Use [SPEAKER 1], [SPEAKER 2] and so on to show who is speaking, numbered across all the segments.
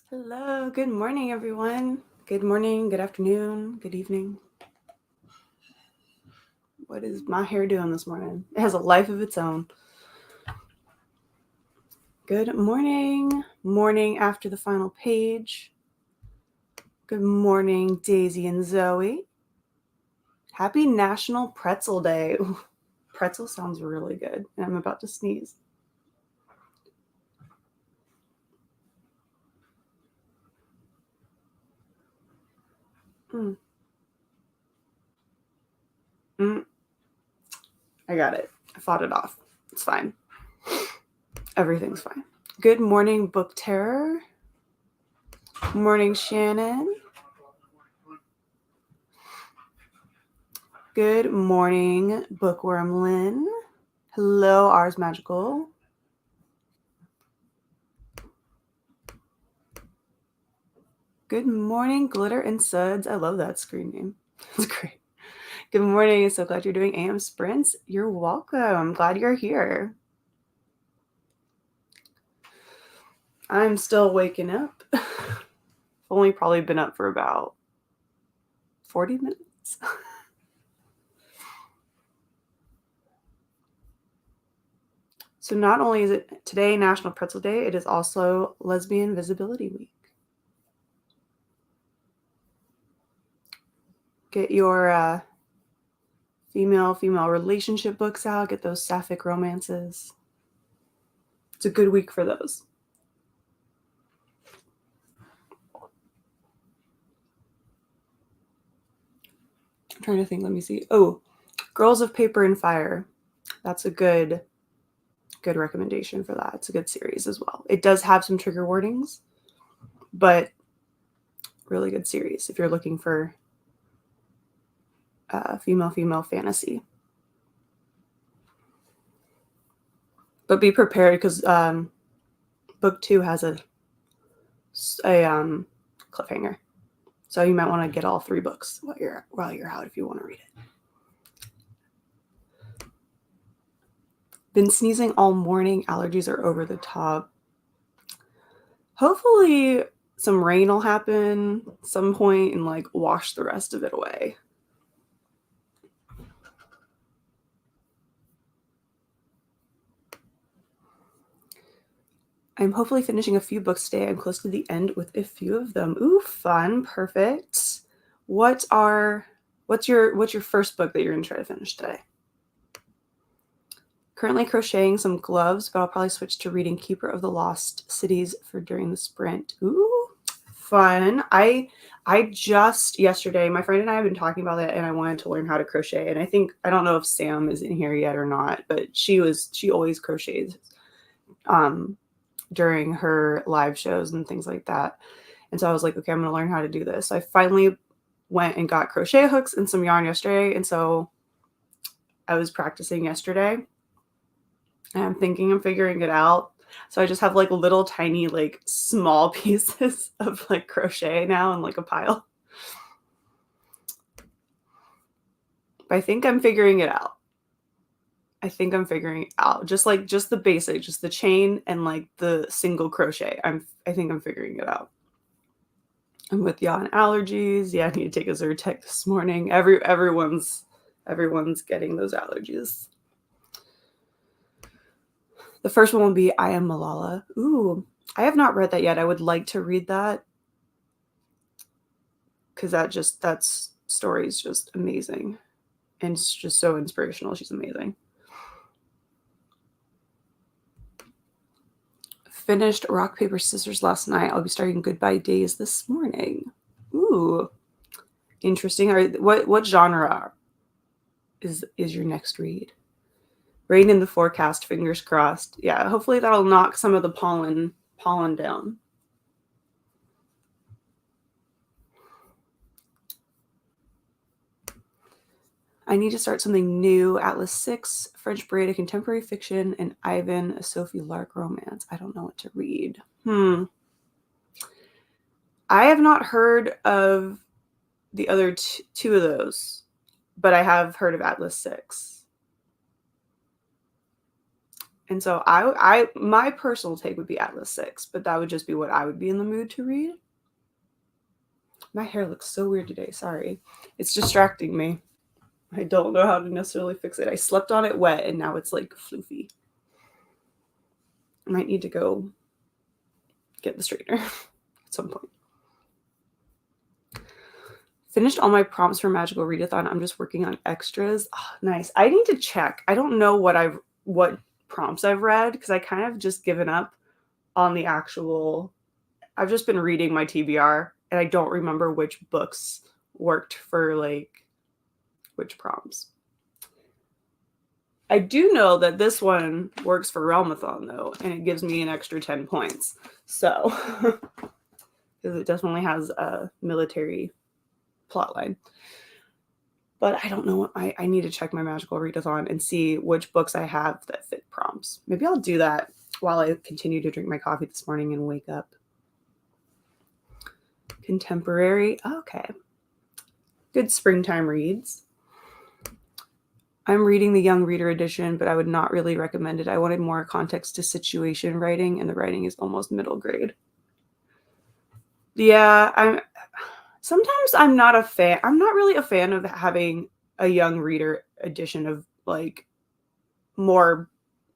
[SPEAKER 1] Hello, good morning, everyone. Good morning, good afternoon, good evening. What is my hair doing this morning? It has a life of its own. Good morning, morning after the final page. Good morning, Daisy and Zoe. Happy National Pretzel Day. Ooh, pretzel sounds really good, and I'm about to sneeze. I got it. I fought it off. It's fine. Everything's fine. Good morning, Book Terror. Morning, Shannon. Good morning, Bookworm Lynn. Hello, Ars Magical. Good morning, Glitter and Suds. I love that screen name. It's great. Good morning. So glad you're doing AM Sprints. You're welcome. I'm glad you're here. I'm still waking up. I've only probably been up for about 40 minutes. So not only is it today National Pretzel Day, it is also Lesbian Visibility Week. Get your female relationship books out. Get those sapphic romances. It's a good week for those. I'm trying to think. Let me see. Oh, Girls of Paper and Fire. That's a good recommendation for that. It's a good series as well. It does have some trigger warnings, but really good series if you're looking for female fantasy. But be prepared because book 2 has a cliffhanger, so you might want to get all 3 books while you're out if you want to read it. Been sneezing all morning. Allergies are over the top. Hopefully some rain will happen some point and like wash the rest of it away. I'm hopefully finishing a few books today. I'm close to the end with a few of them. Ooh, fun. Perfect. What's your first book that you're going to try to finish today? Currently crocheting some gloves, but I'll probably switch to reading Keeper of the Lost Cities for during the sprint. Ooh, fun. I just yesterday, my friend and I have been talking about it, and I wanted to learn how to crochet. And I don't know if Sam is in here yet or not, but she always crochets during her live shows and things like that. And so I was like, okay, I'm going to learn how to do this. So I finally went and got crochet hooks and some yarn yesterday. And so I was practicing yesterday. And I'm thinking I'm figuring it out. So I just have like little tiny, like small pieces of like crochet now in like a pile. But I think I'm figuring it out. Just the basic, just the chain and like the single crochet. I think I'm figuring it out. And with yawn allergies, yeah, I need to take a Zyrtec this morning. Everyone's getting those allergies. The first one will be I Am Malala. Ooh, I have not read that yet. I would like to read that because that story is just amazing. And it's just so inspirational. She's amazing. Finished Rock, Paper, Scissors last night. I'll be starting Goodbye Days this morning. Ooh, interesting. What genre is your next read? Rain in the forecast, fingers crossed. Yeah, hopefully that'll knock some of the pollen down. I need to start something new. Atlas 6, French Braid, a contemporary fiction, and Ivan, a Sophie Lark romance. I don't know what to read. I have not heard of the other two of those, but I have heard of Atlas 6. And so my personal take would be Atlas 6, but that would just be what I would be in the mood to read. My hair looks so weird today. Sorry. It's distracting me. I don't know how to necessarily fix it. I slept on it wet and now it's like floofy. I might need to go get the straightener at some point. Finished all my prompts for Magical Readathon. I'm just working on extras. Oh, nice. I need to check. I don't know what prompts I've read because I kind of just given up on the actual. I've just been reading my TBR and I don't remember which books worked for like which prompts. I do know that this one works for Realmathon though, and it gives me an extra 10 points. So, because it definitely has a military plotline. But I don't know. I need to check my Magical Readathon and see which books I have that fit prompts. Maybe I'll do that while I continue to drink my coffee this morning and wake up. Contemporary. Okay. Good springtime reads. I'm reading the Young Reader edition, but I would not really recommend it. I wanted more context to situation writing, and the writing is almost middle grade. Yeah, sometimes I'm not a fan. I'm not really a fan of having a Young Reader edition of like more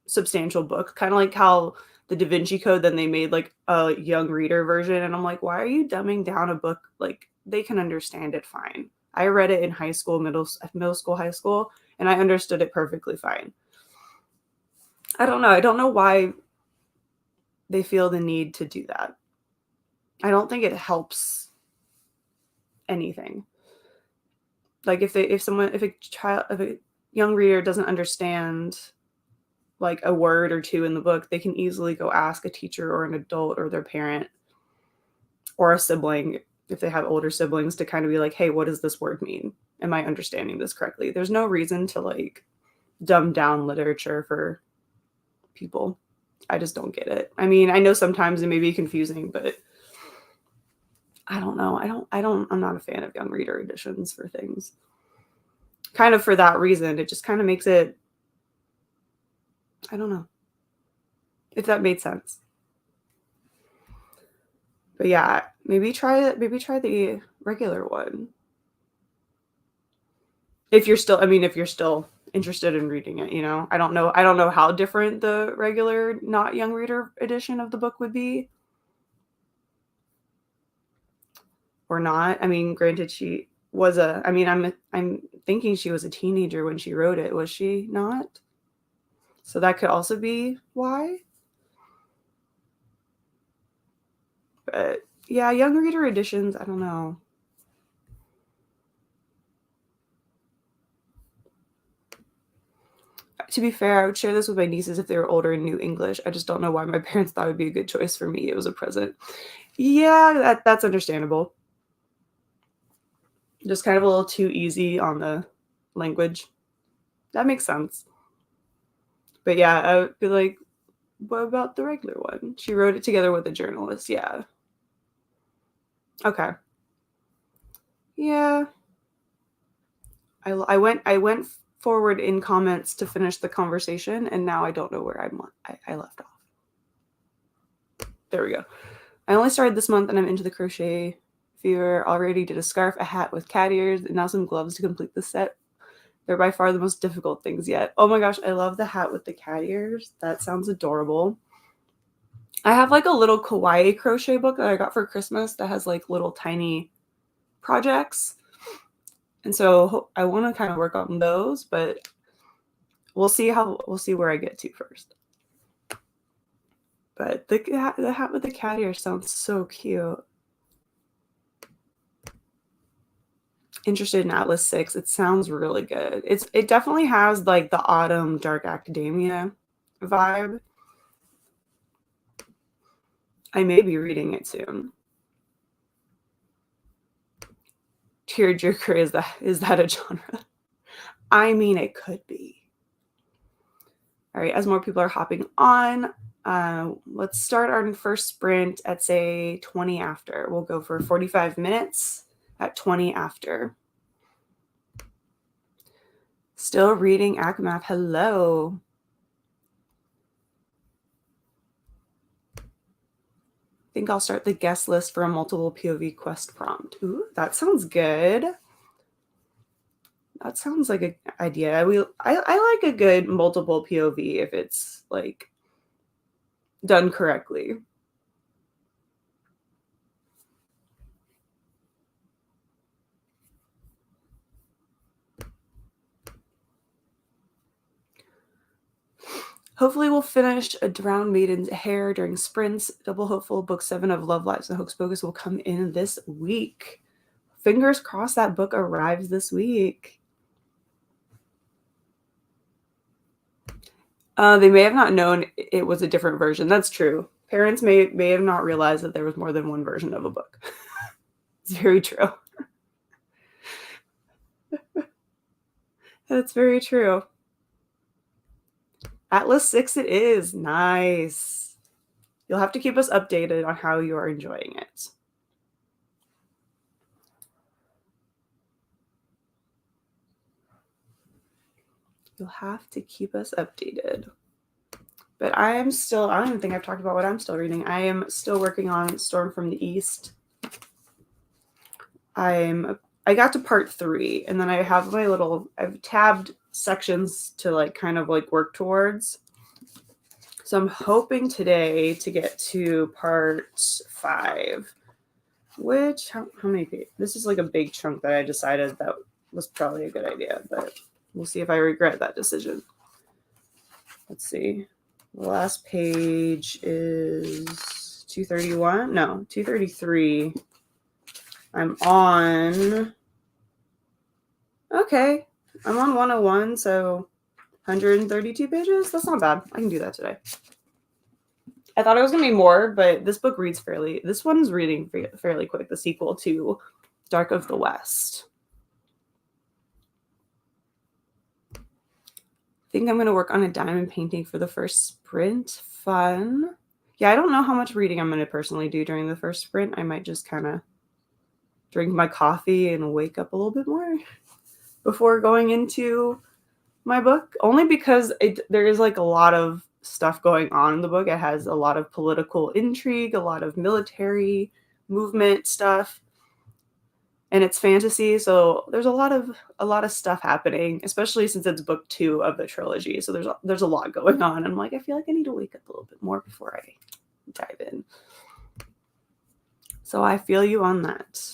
[SPEAKER 1] substantial book, kind of like how the Da Vinci Code, then they made like a Young Reader version, and I'm like, why are you dumbing down a book? Like they can understand it fine. I read it in high school, middle school, high school, and I understood it perfectly fine. I don't know. I don't know why they feel the need to do that. I don't think it helps anything. Like if a young reader doesn't understand like a word or two in the book, they can easily go ask a teacher or an adult or their parent or a sibling if they have older siblings to kind of be like, hey, what does this word mean? Am I understanding this correctly? There's no reason to like dumb down literature for people. I just don't get it. I mean, I know sometimes it may be confusing, but I don't know. I'm not a fan of Young Reader editions for things. Kind of for that reason. It just kind of makes it, I don't know if that made sense. But yeah, maybe try the regular one. If you're still interested in reading it, you know. I don't know how different the regular not Young Reader edition of the book would be. Or not. I mean, granted, she was I'm thinking she was a teenager when she wrote it. Was she not? So that could also be why. But yeah, Young Reader editions, I don't know. To be fair, I would share this with my nieces if they were older and knew English. I just don't know why my parents thought it would be a good choice for me. It was a present. Yeah, that's understandable. Just kind of a little too easy on the language. That makes sense. But yeah, I would be like, what about the regular one? She wrote it together with a journalist. Yeah. Okay. Yeah. I went forward in comments to finish the conversation, and now I don't know where I left off. There we go. I only started this month, and I'm into the crochet fever. Already did a scarf, a hat with cat ears, and now some gloves to complete the set. They're by far the most difficult things yet. Oh my gosh, I love the hat with the cat ears. That sounds adorable. I have like a little kawaii crochet book that I got for Christmas that has like little tiny projects. And so I want to kind of work on those, but we'll see where I get to first. But the hat with the cat ear sounds so cute. Interested in Atlas 6. It sounds really good. It definitely has like the autumn dark academia vibe. I may be reading it soon. Tearjerker, is that a genre? I mean, it could be. All right, as more people are hopping on, let's start our first sprint at say 20 after. We'll go for 45 minutes at 20 after. Still reading ACMAF. Hello. think I'll start the guest list for a multiple POV quest prompt. Ooh, that sounds good. That sounds like an idea. I like a good multiple POV if it's like done correctly. Hopefully we'll finish A Drowned Maiden's Hair during sprints. Double hopeful book 7 of Love Lives and Hocus Pocus will come in this week. Fingers crossed that book arrives this week. They may have not known it was a different version. That's true. Parents may have not realized that there was more than one version of a book. It's very true. That's very true. Atlas 6 it is. Nice. You'll have to keep us updated on how you are enjoying it. You'll have to keep us updated. But I don't even think I've talked about what I'm still reading. I am still working on Storm from the East. I got to part 3, and then I have I've tabbed sections to like kind of like work towards. So I'm hoping today to get to part 5, which, how many pages? This is like a big chunk that I decided that was probably a good idea, but we'll see if I regret that decision. Let's see. The last page is 231. No, 233. I'm on 101, so 132 pages. That's not bad. I can do that today. I thought it was going to be more, but this book reads this one's reading fairly quick, the sequel to Dark of the West. I think I'm going to work on a diamond painting for the first sprint. Fun. Yeah, I don't know how much reading I'm going to personally do during the first sprint. I might just kind of drink my coffee and wake up a little bit more before going into my book, only because there is like a lot of stuff going on in the book. It has a lot of political intrigue, a lot of military movement stuff, and it's fantasy, so there's a lot of stuff happening, especially since it's book 2 of the trilogy. So there's a lot going on. I'm like, I feel like I need to wake up a little bit more before I dive in. So I feel you on that.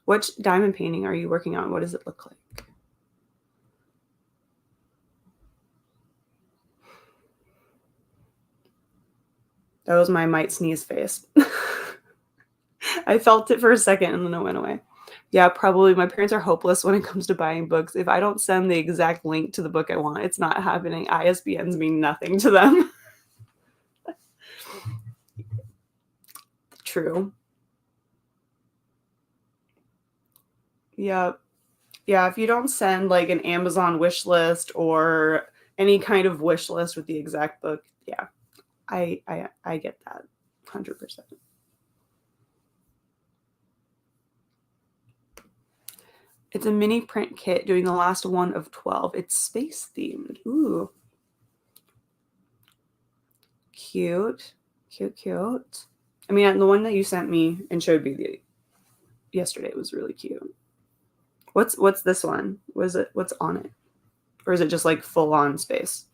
[SPEAKER 1] Which diamond painting are you working on? What does it look like? That was my might sneeze face. I felt it for a second and then it went away. Yeah, probably. My parents are hopeless when it comes to buying books. If I don't send the exact link to the book I want, it's not happening. ISBNs mean nothing to them. True. Yeah. Yeah, if you don't send like an Amazon wish list or any kind of wish list with the exact book, yeah, I get that 100%. It's a mini print kit doing the last one of 12. It's space themed. Ooh. Cute. Cute, cute. I mean, the one that you sent me and showed me yesterday was really cute. What's this one? What's on it? Or is it just like full on space?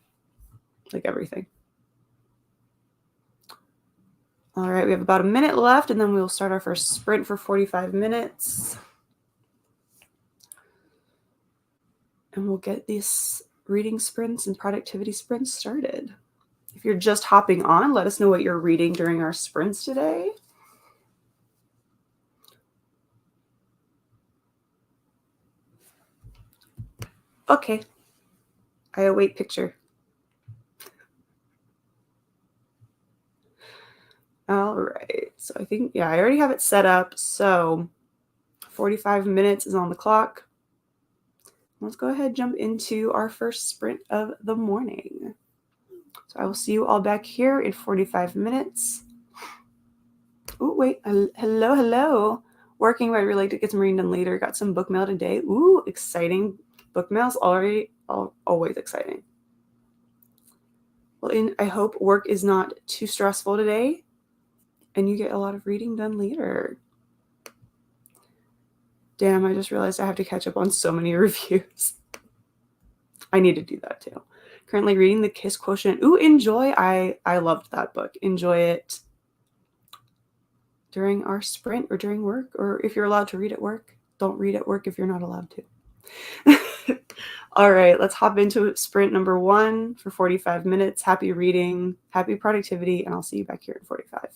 [SPEAKER 1] Like everything. All right, we have about a minute left and then we'll start our first sprint for 45 minutes. And we'll get these reading sprints and productivity sprints started. If you're just hopping on, let us know what you're reading during our sprints today. Okay. I await picture. All right. So I think, yeah, I already have it set up. So 45 minutes is on the clock. Let's go ahead and jump into our first sprint of the morning. So I will see you all back here in 45 minutes. Oh, wait. Hello, hello. Working, but I'd really like to get some reading done later. Got some book mail today. Ooh, exciting. Book mail's always exciting. Well, I hope work is not too stressful today and you get a lot of reading done later. Damn, I just realized I have to catch up on so many reviews. I need to do that too. Currently reading The Kiss Quotient. Ooh, Enjoy. I loved that book. Enjoy it during our sprint or during work, or if you're allowed to read at work. Don't read at work if you're not allowed to. All right, let's hop into sprint number 1 for 45 minutes. Happy reading, happy productivity, and I'll see you back here in 45.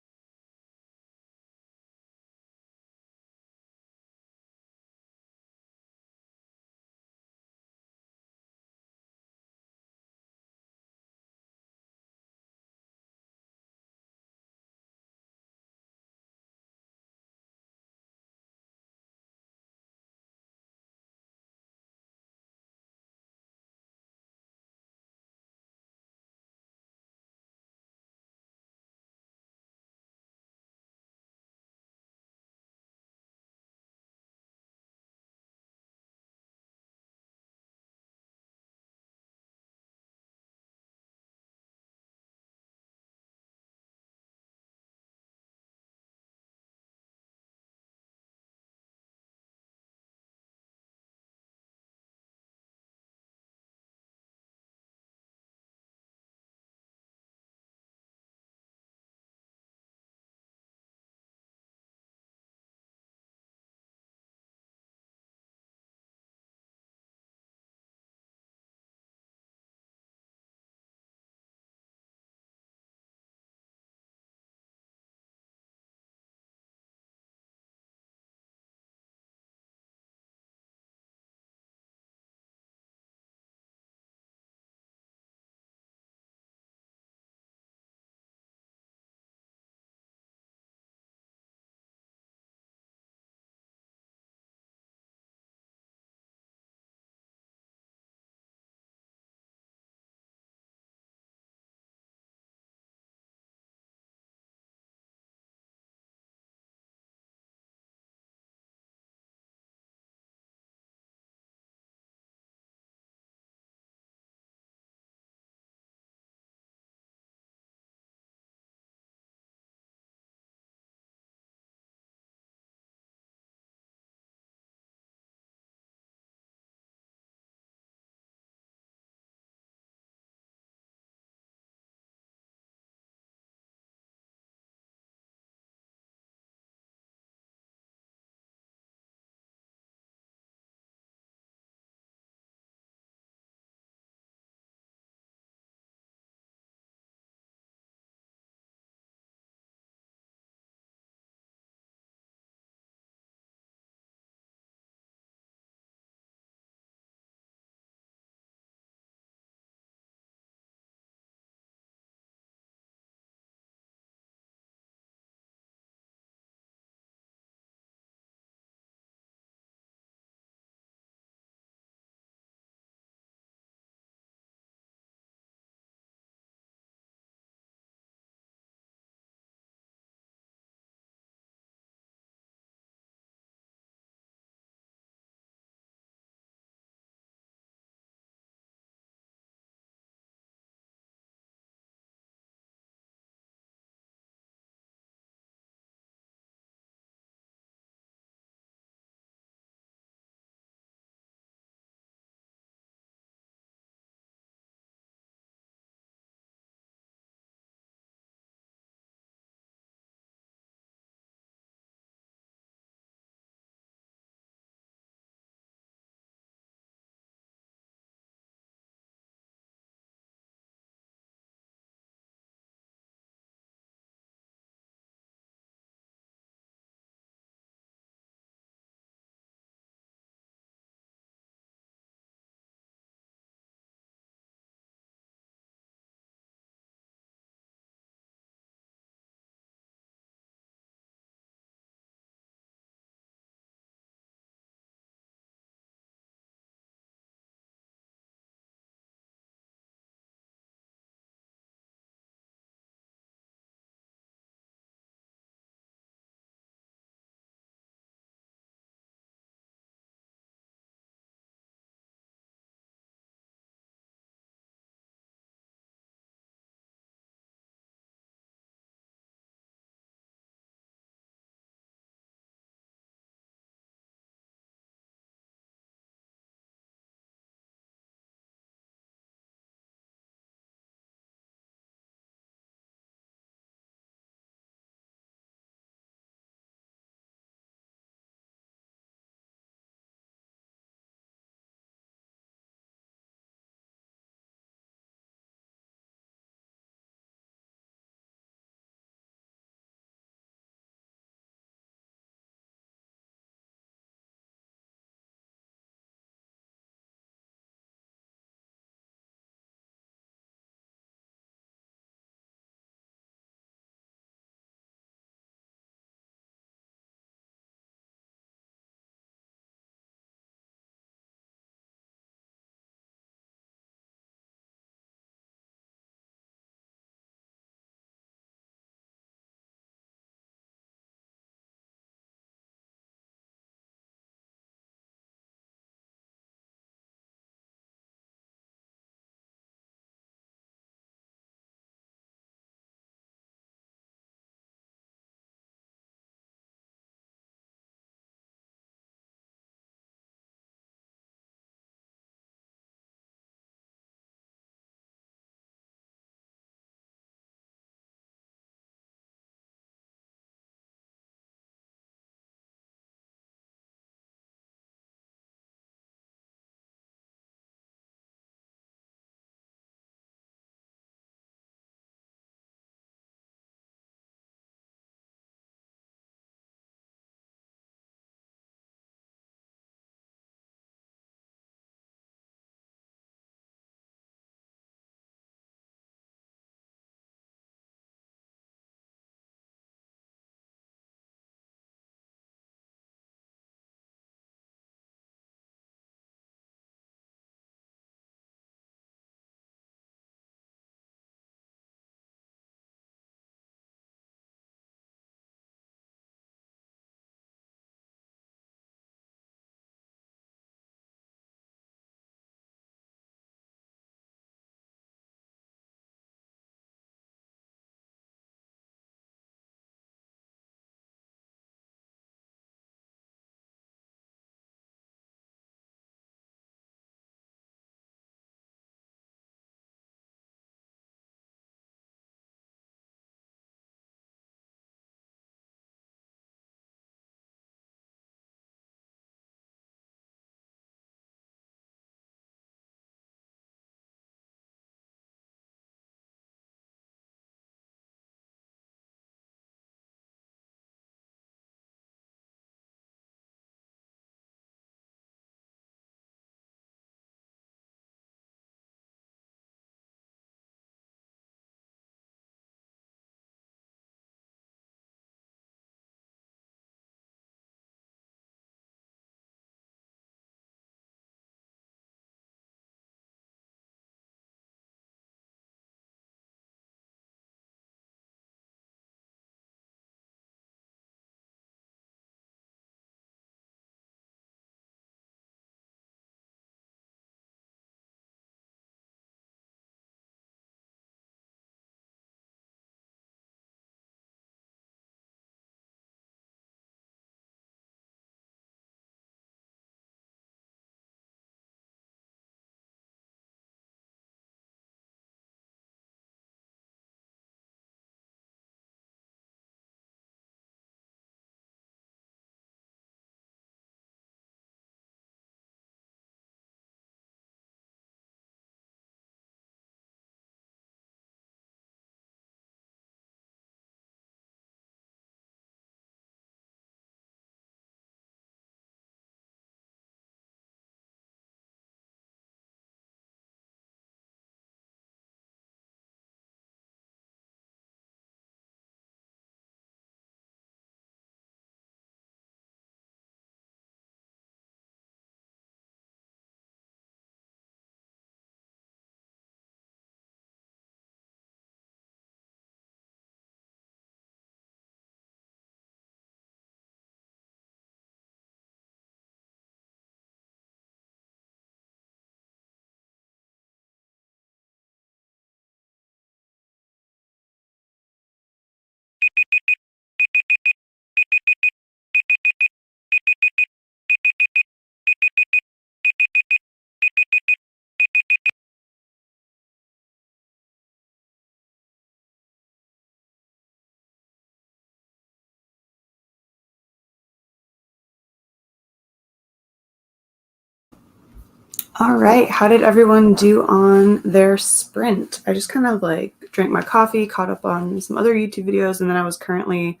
[SPEAKER 1] All right, how did everyone do on their sprint? I just kind of like drank my coffee, caught up on some other YouTube videos, and then I was currently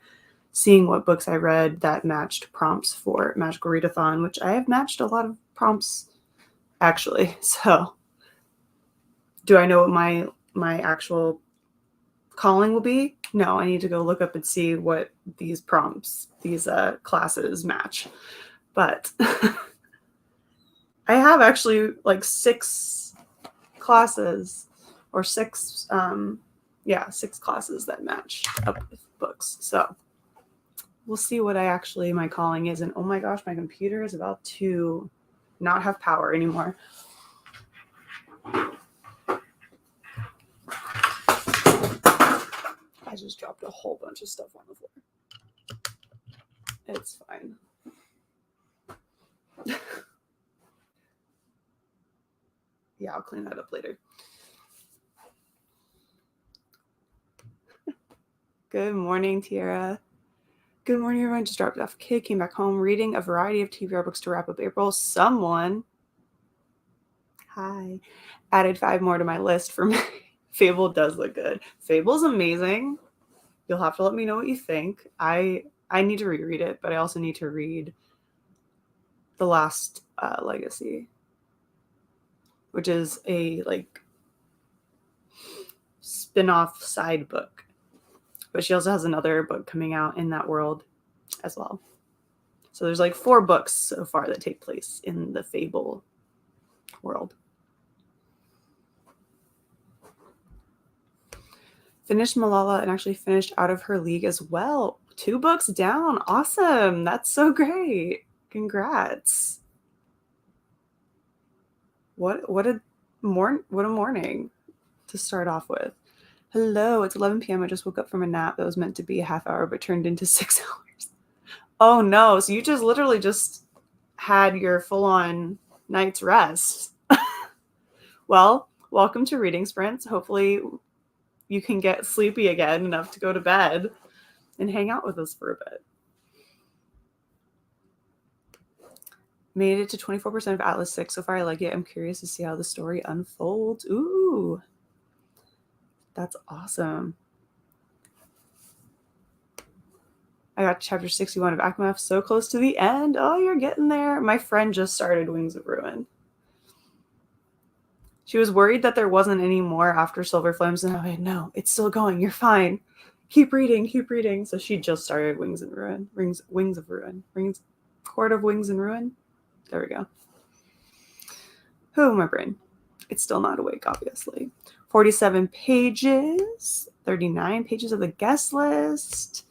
[SPEAKER 1] seeing what books I read that matched prompts for Magical Readathon, which I have matched a lot of prompts actually. So do I know what my actual calling will be? No, I need to go look up and see what these prompts, these classes match. But I have actually like 6 classes or 6 6 classes that match up with books. So we'll see what my calling is. And oh my gosh, my computer is about to not have power anymore. I just dropped a whole bunch of stuff on the floor. It's fine. Yeah, I'll clean that up later. Good morning, Tiara. Good morning, everyone. Just dropped off a kid, came back home, reading a variety of TBR books to wrap up April. Someone, hi, added 5 more to my list for me. Fable does look good. Fable's amazing. You'll have to let me know what you think. I need to reread it, but I also need to read The Last Legacy, which is a like spin-off side book. But she also has another book coming out in that world as well. So there's like 4 books so far that take place in the Fable world. Finished Malala and actually finished Out of Her League as well. 2 books down. Awesome. That's so great. Congrats. What a morning to start off with. Hello, it's 11 p.m. I just woke up from a nap that was meant to be a half hour but turned into 6 hours. Oh no, so you just literally just had your full-on night's rest. Well, welcome to Reading Sprints. Hopefully you can get sleepy again enough to go to bed and hang out with us for a bit. Made it to 24% of Atlas 6 so far. I like it. I'm curious to see how the story unfolds. Ooh, that's awesome. I got chapter 61 of Akamath, so close to the end. Oh, you're getting there. My friend just started Wings of Ruin. She was worried that there wasn't any more after Silver Flames, and I went, no, it's still going. You're fine. Keep reading, keep reading. So she just started Wings of Ruin. Court of Wings and Ruin. There we go. Oh, my brain. It's still not awake, obviously. 47 pages. 39 pages of the guest list.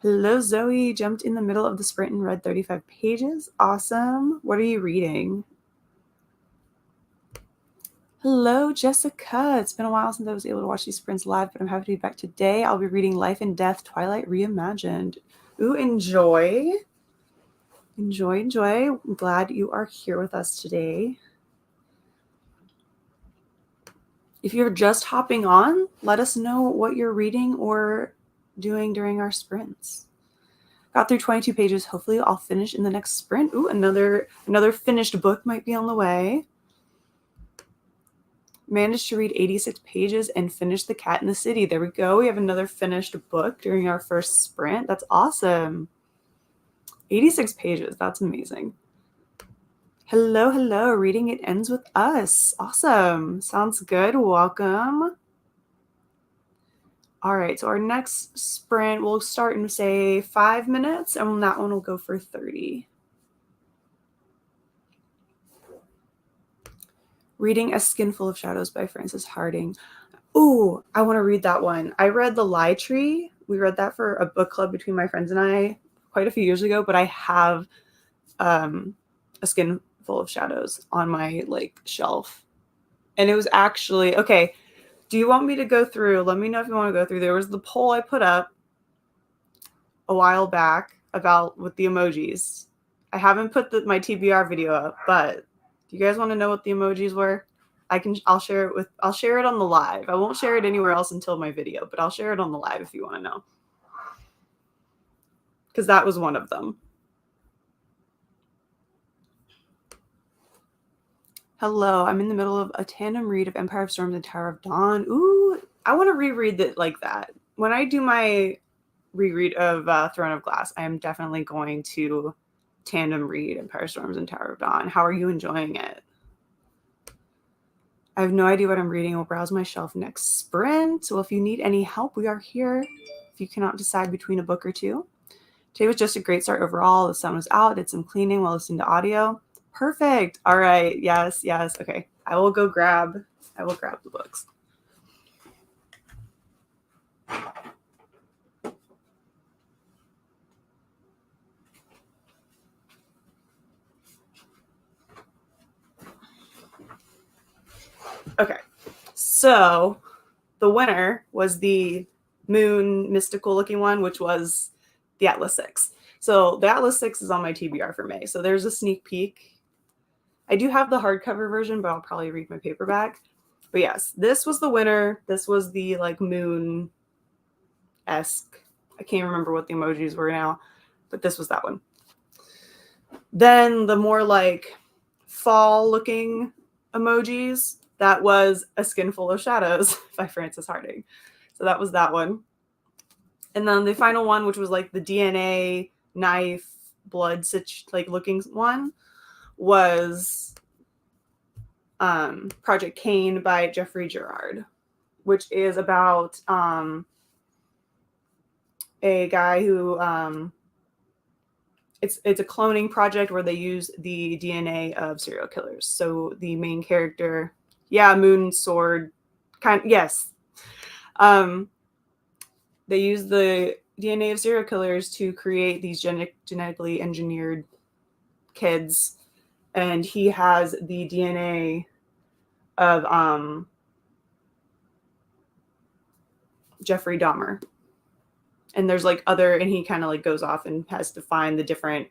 [SPEAKER 1] Hello, Zoe. Jumped in the middle of the sprint and read 35 pages. Awesome. What are you reading? Hello, Jessica. It's been a while since I was able to watch these sprints live, but I'm happy to be back today. I'll be reading Life and Death, Twilight Reimagined. Ooh, enjoy. Enjoy, enjoy. I'm glad you are here with us today. If you're just hopping on, let us know what you're reading or doing during our sprints. Got through 22 pages. Hopefully I'll finish in the next sprint. Ooh, another finished book might be on the way. Managed to read 86 pages and finish The Cat in the City. There we go. We have another finished book during our first sprint. That's awesome. 86 pages. That's amazing. Hello, hello. Reading It Ends With Us. Awesome. Sounds good. Welcome. All right. So our next sprint will start in, say, 5 minutes, and that one will go for 30. Reading A Skinful of Shadows by Frances Harding. Ooh, I want to read that one. I read The Lie Tree. We read that for a book club between my friends and I quite a few years ago, but I have A Skinful of Shadows on my shelf. And it was actually, okay, do you want me to go through? Let me know if you want to go through. There was the poll I put up a while back about with the emojis. I haven't put my TBR video up, but do you guys want to know what the emojis were? I'll share it on the live. I won't share it anywhere else until my video, but I'll share it on the live if you want to know. Because that was one of them. Hello, I'm in the middle of a tandem read of Empire of Storms and Tower of Dawn. Ooh, I want to reread it like that. When I do my reread of Throne of Glass, I am definitely going to tandem read Empire of Storms and Tower of Dawn. How are you enjoying it? I have no idea what I'm reading. I'll browse my shelf next sprint. So if you need any help, we are here. If you cannot decide between a book or two. Today was just a great start overall. The sun was out, did some cleaning while listening to audio. Perfect. All right. Yes, yes. Okay. I will grab the books. Okay. So the winner was the moon mystical looking one, which was the Atlas 6. So the Atlas 6 is on my TBR for May. So there's a sneak peek. I do have the hardcover version, but I'll probably read my paperback. But yes, this was the winner. This was the like moon-esque. I can't remember what the emojis were now, but this was that one. Then the more like fall looking emojis, that was A Skin Full of Shadows by Frances Harding. So that was that one. And then the final one, which was like the DNA knife blood like looking one, was Project Cain by Jeffrey Gerard, which is about a guy who it's a cloning project where they use the DNA of serial killers. So the main character, moon sword, yes. They use the DNA of serial killers to create these genetically engineered kids, and he has the DNA of Jeffrey Dahmer. And there's like and he kind of like goes off and has to find the different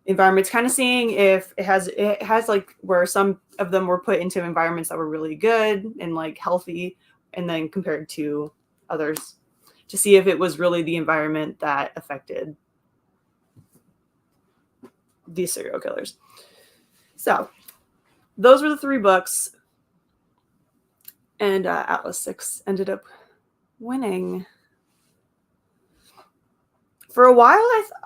[SPEAKER 1] environments, kind of seeing if it has like where some of them were put into environments that were really good and like healthy, and then compared to others to see if it was really the environment that affected these serial killers. So those were the 3 books, and Atlas 6 ended up winning. For a while,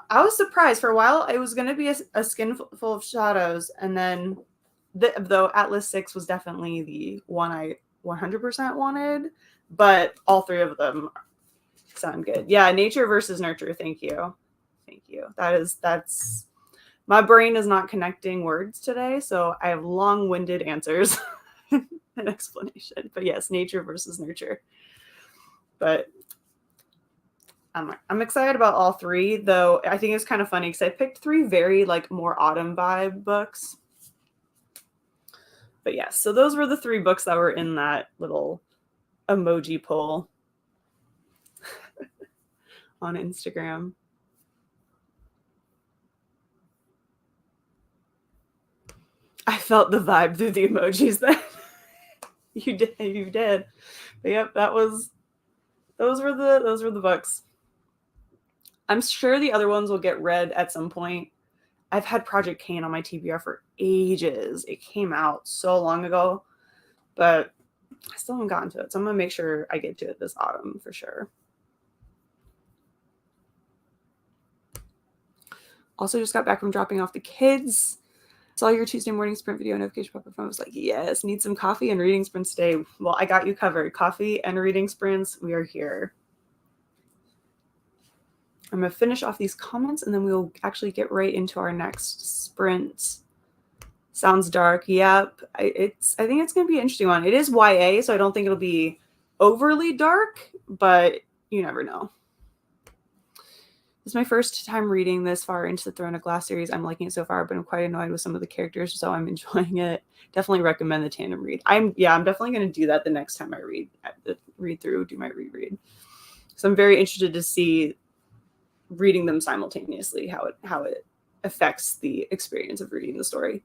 [SPEAKER 1] I was surprised. For a while, it was going to be a Skin Full of Shadows, and then though Atlas 6 was definitely the one I 100% wanted, but all 3 of them sound good. Yeah, nature versus nurture. Thank you. That's my brain is not connecting words today, so I have long-winded answers and explanation. But yes, nature versus nurture. But I'm excited about all 3, though. I think it's kind of funny because I picked 3 very like more autumn vibe books. But yes, so those were the 3 books that were in that little emoji poll on Instagram. I felt the vibe through the emojis then. You did. But yep, those were the books. I'm sure the other ones will get read at some point. I've had Project Cain on my TBR for ages. It came out so long ago, but I still haven't gotten to it. So I'm going to make sure I get to it this autumn for sure. Also just got back from dropping off the kids. Saw your Tuesday morning sprint video notification pop up. I was like, yes, need some coffee and reading sprints today. Well, I got you covered. Coffee and reading sprints. We are here. I'm going to finish off these comments and then we'll actually get right into our next sprint. Sounds dark. Yep. I think it's going to be an interesting one. It is YA, so I don't think it'll be overly dark, but you never know. This is my first time reading this far into the Throne of Glass series. I'm liking it so far, but I'm quite annoyed with some of the characters, so I'm enjoying it. Definitely recommend the tandem read. I'm definitely going to do that the next time I read through, do my reread. So I'm very interested to see reading them simultaneously, how it affects the experience of reading the story.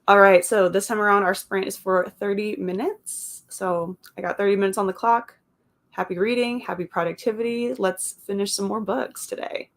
[SPEAKER 1] All right, so this time around, our sprint is for 30 minutes. So I got 30 minutes on the clock. Happy reading, happy productivity. Let's finish some more books today.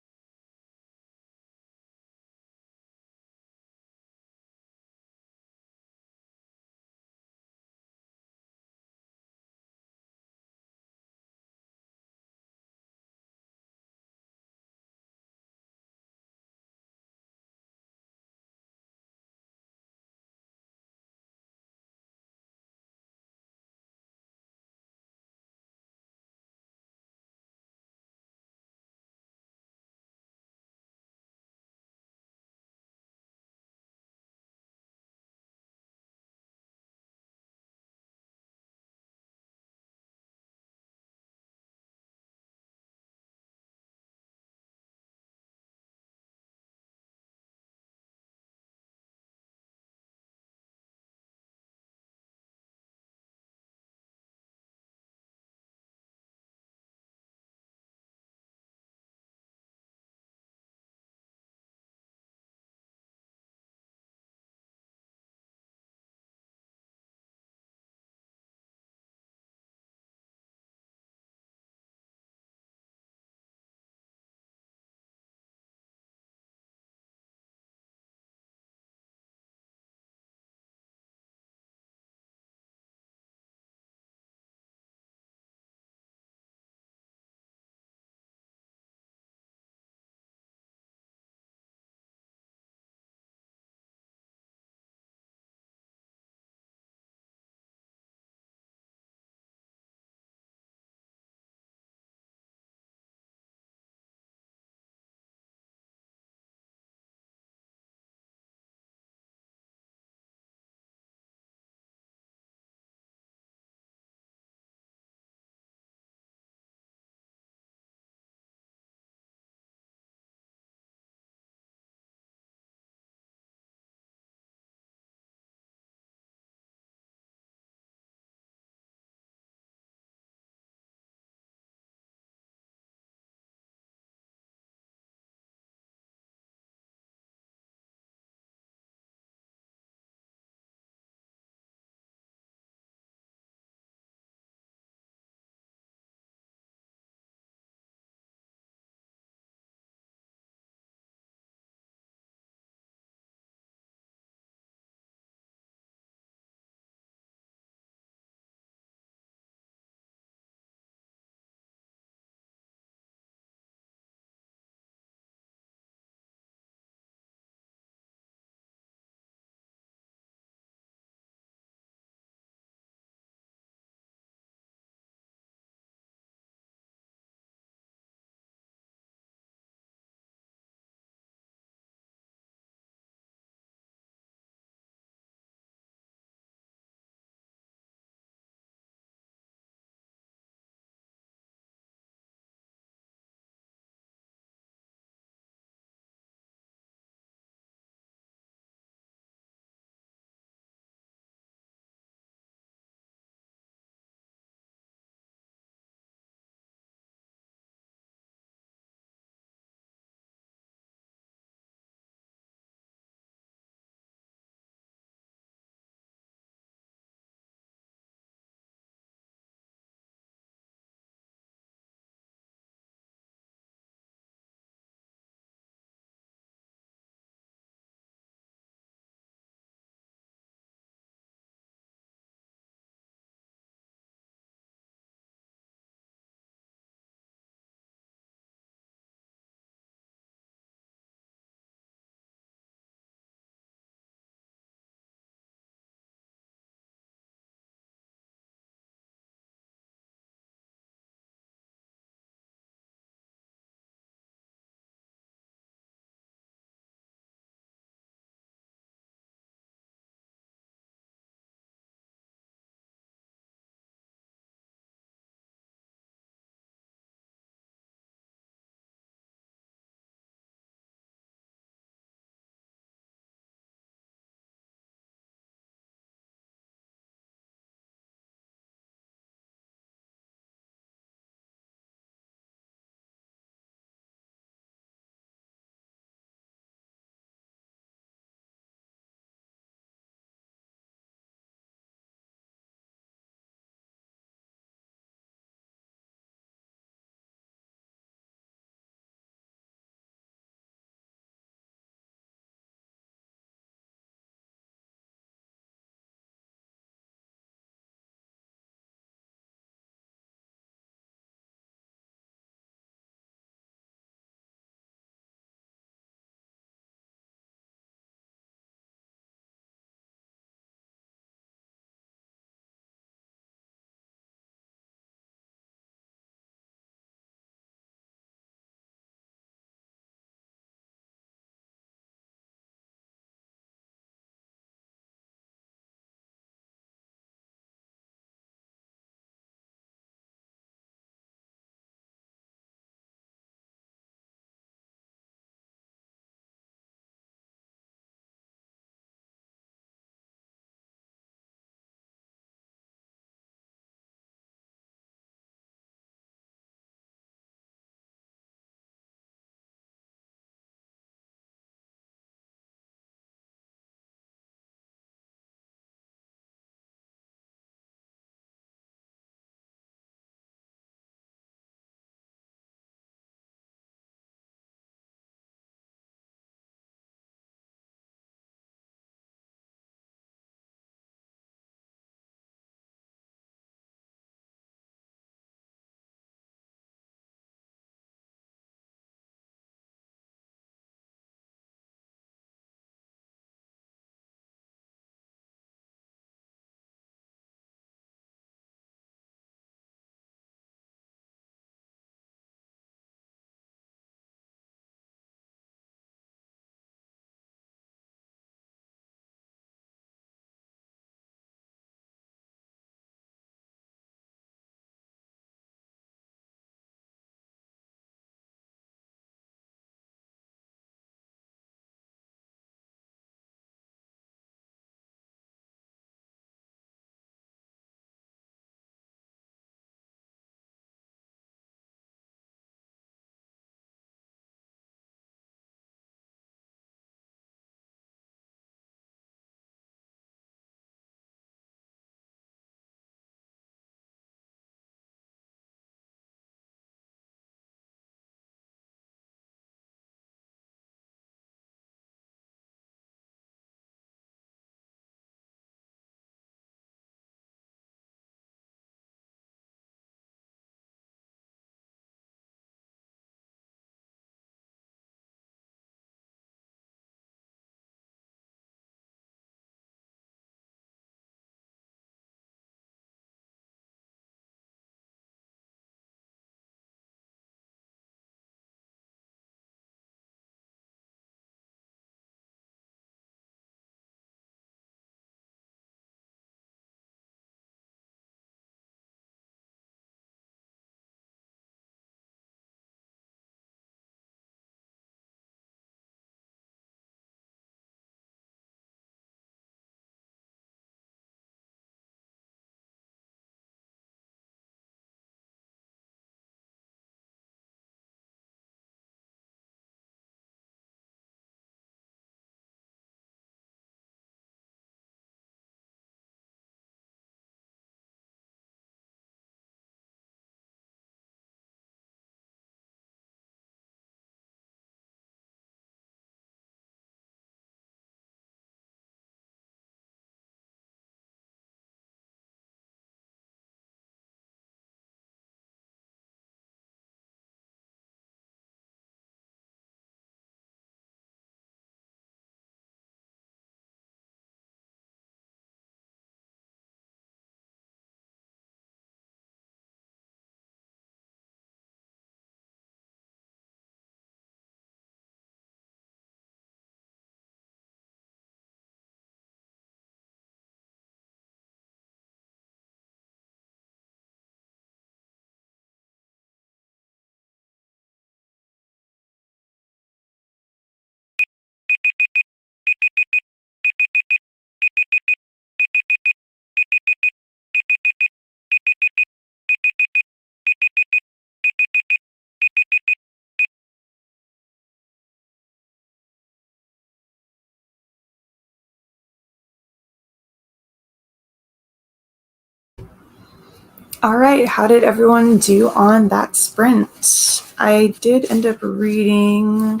[SPEAKER 1] All right, how did everyone do on that sprint? I did end up reading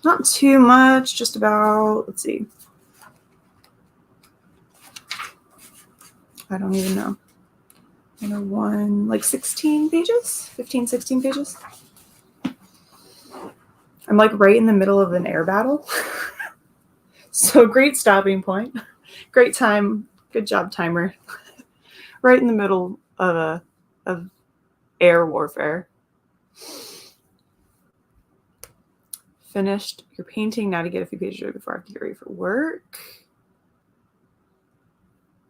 [SPEAKER 1] not too much, just about, let's see. I don't even know. I know one, like 16 pages, 15, 16 pages. I'm like right in the middle of an air battle. So great stopping point. Great time. Good job, timer. Right in the middle of air warfare. Finished your painting. Now to get a few pages ready before I have to get ready for work.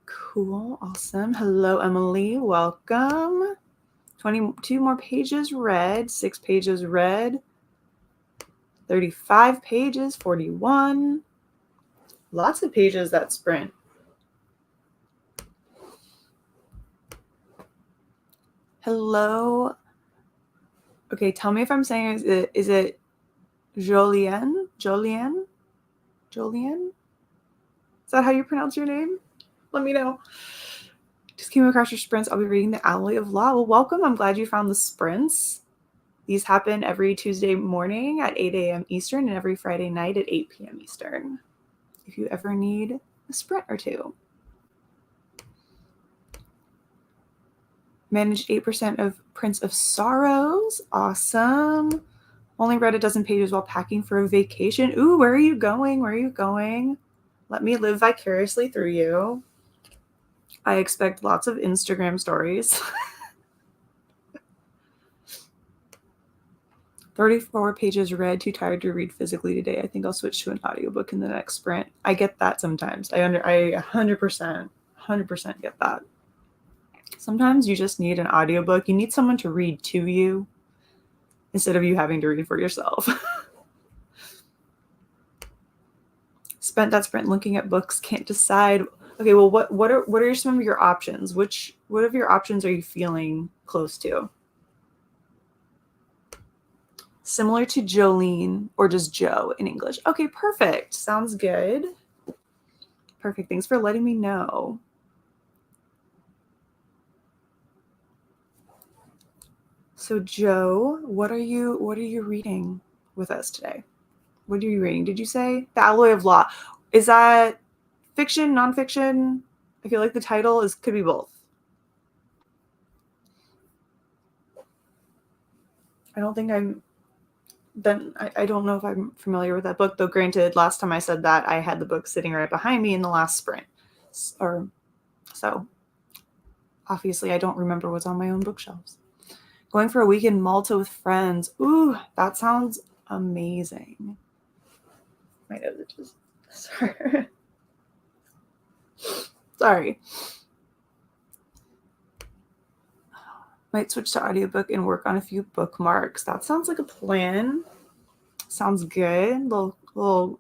[SPEAKER 1] Cool. Awesome. Hello, Emily. Welcome. 22 more pages read. 6 pages read. 35 pages. 41. Lots of pages that sprint. Hello. Okay, tell me if I'm saying is it Jolienne? Jolienne? Jolienne? Is that how you pronounce your name? Let me know. Just came across your sprints. I'll be reading The Alloy of Law. Well, welcome. I'm glad you found the sprints. These happen every Tuesday morning at 8 a.m. Eastern and every Friday night at 8 p.m. Eastern. If you ever need a sprint or two. Managed 8% of Prince of Sorrows. Awesome. Only read a dozen pages while packing for a vacation. Ooh, where are you going? Where are you going? Let me live vicariously through you. I expect lots of Instagram stories. 34 pages read, too tired to read physically today. I think I'll switch to an audiobook in the next sprint. I get that sometimes. I 100% get that. Sometimes you just need an audiobook. You need someone to read to you instead of you having to read for yourself. Spent that sprint looking at books, can't decide. Okay, well, what are some of your options? What of your options are you feeling close to? Similar to Jolene or just Joe in English. Okay, perfect. Sounds good. Perfect. Thanks for letting me know. So Joe, what are you reading with us today? What are you reading? Did you say The Alloy of Law? Is that fiction, nonfiction? I feel like the title could be both. I don't think I don't know if I'm familiar with that book, though granted, last time I said that, I had the book sitting right behind me in the last sprint. So obviously I don't remember what's on my own bookshelves. Going for a week in Malta with friends. Ooh, that sounds amazing. My nose itches. Sorry. Might switch to audiobook and work on a few bookmarks. That sounds like a plan. Sounds good. Little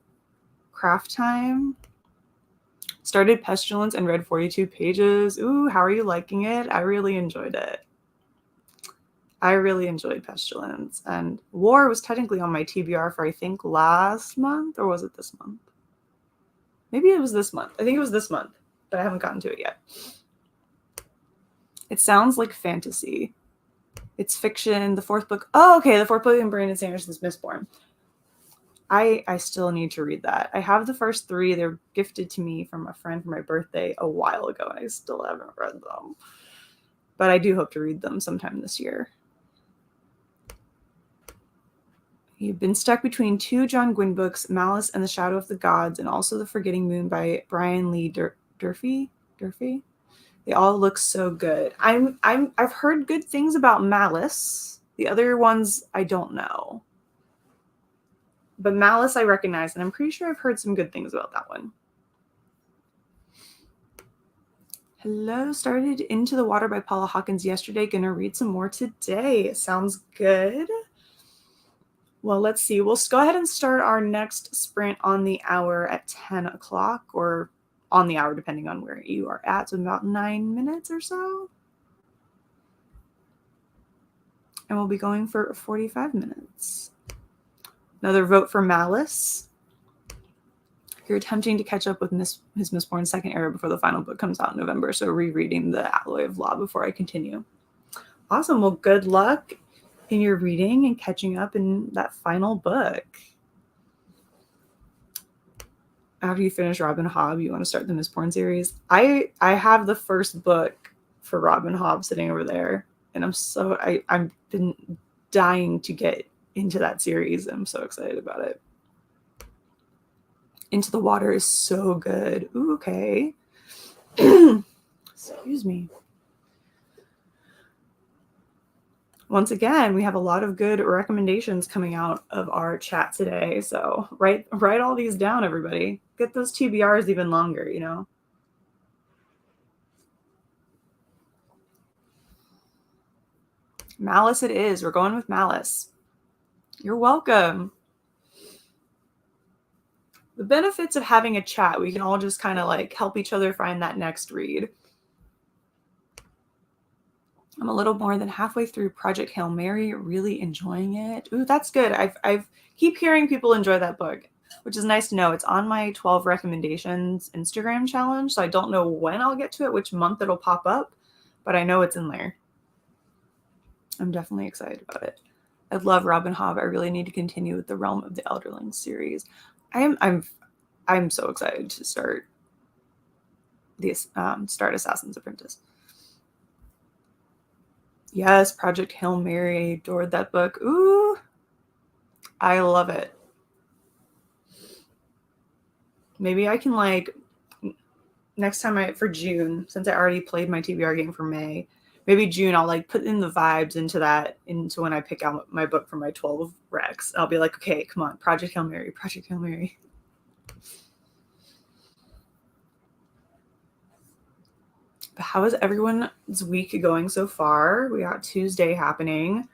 [SPEAKER 1] craft time. Started Pestilence and read 42 pages. Ooh, how are you liking it? I really enjoyed it. I really enjoyed Pestilence. And War was technically on my TBR for, I think, last month, or was it this month? Maybe it was this month. I think it was this month, but I haven't gotten to it yet. It sounds like fantasy. It's fiction. The fourth book. Oh, okay. The fourth book in Brandon Sanderson's Mistborn. I still need to read that. I have the first 3. They're gifted to me from a friend for my birthday a while ago, and I still haven't read them. But I do hope to read them sometime this year. You've been stuck between 2 John Gwynne books, Malice and the Shadow of the Gods, and also The Forgetting Moon by Brian Lee Durfee. They all look so good. I've heard good things about Malice. The other ones I don't know. But Malice I recognize, and I'm pretty sure I've heard some good things about that one. Hello, started Into the Water by Paula Hawkins yesterday. Gonna read some more today. Sounds good. Well, let's see. We'll go ahead and start our next sprint on the hour at 10 o'clock, or on the hour, depending on where you are at. So about 9 minutes or so. And we'll be going for 45 minutes. Another vote for Malice. If you're attempting to catch up with his Mistborn Second Era before the final book comes out in November, so rereading the Alloy of Law before I continue. Awesome. Well, good luck in your reading and catching up in that final book. After you finish Robin Hobb, you want to start the Mistborn series. I have the first book for Robin Hobb sitting over there, and I've been dying to get into that series. I'm so excited about it. Into the Water is so good. Ooh, okay. Excuse me. Once again, we have a lot of good recommendations coming out of our chat today. So write all these down, everybody. Get those TBRs even longer, you know. Malice it is. We're going with Malice. You're welcome. The benefits of having a chat, we can all just kind of like help each other find that next read. I'm a little more than halfway through Project Hail Mary, really enjoying it. Ooh, that's good. I've keep hearing people enjoy that book, which is nice to know. It's on my 12 recommendations Instagram challenge, so I don't know when I'll get to it, which month it'll pop up, but I know it's in there. I'm definitely excited about it. I love Robin Hobb. I really need to continue with the Realm of the Elderlings series. I'm so excited to start Assassin's Apprentice. Yes, Project Hail Mary. I adored that book. Ooh, I love it. Maybe I can next time for June, since I already played my TBR game for May, maybe June I'll like put in the vibes into when I pick out my book for my 12 recs. I'll be like, okay, come on, Project Hail Mary, Project Hail Mary. But how is everyone's week going so far? We got Tuesday happening.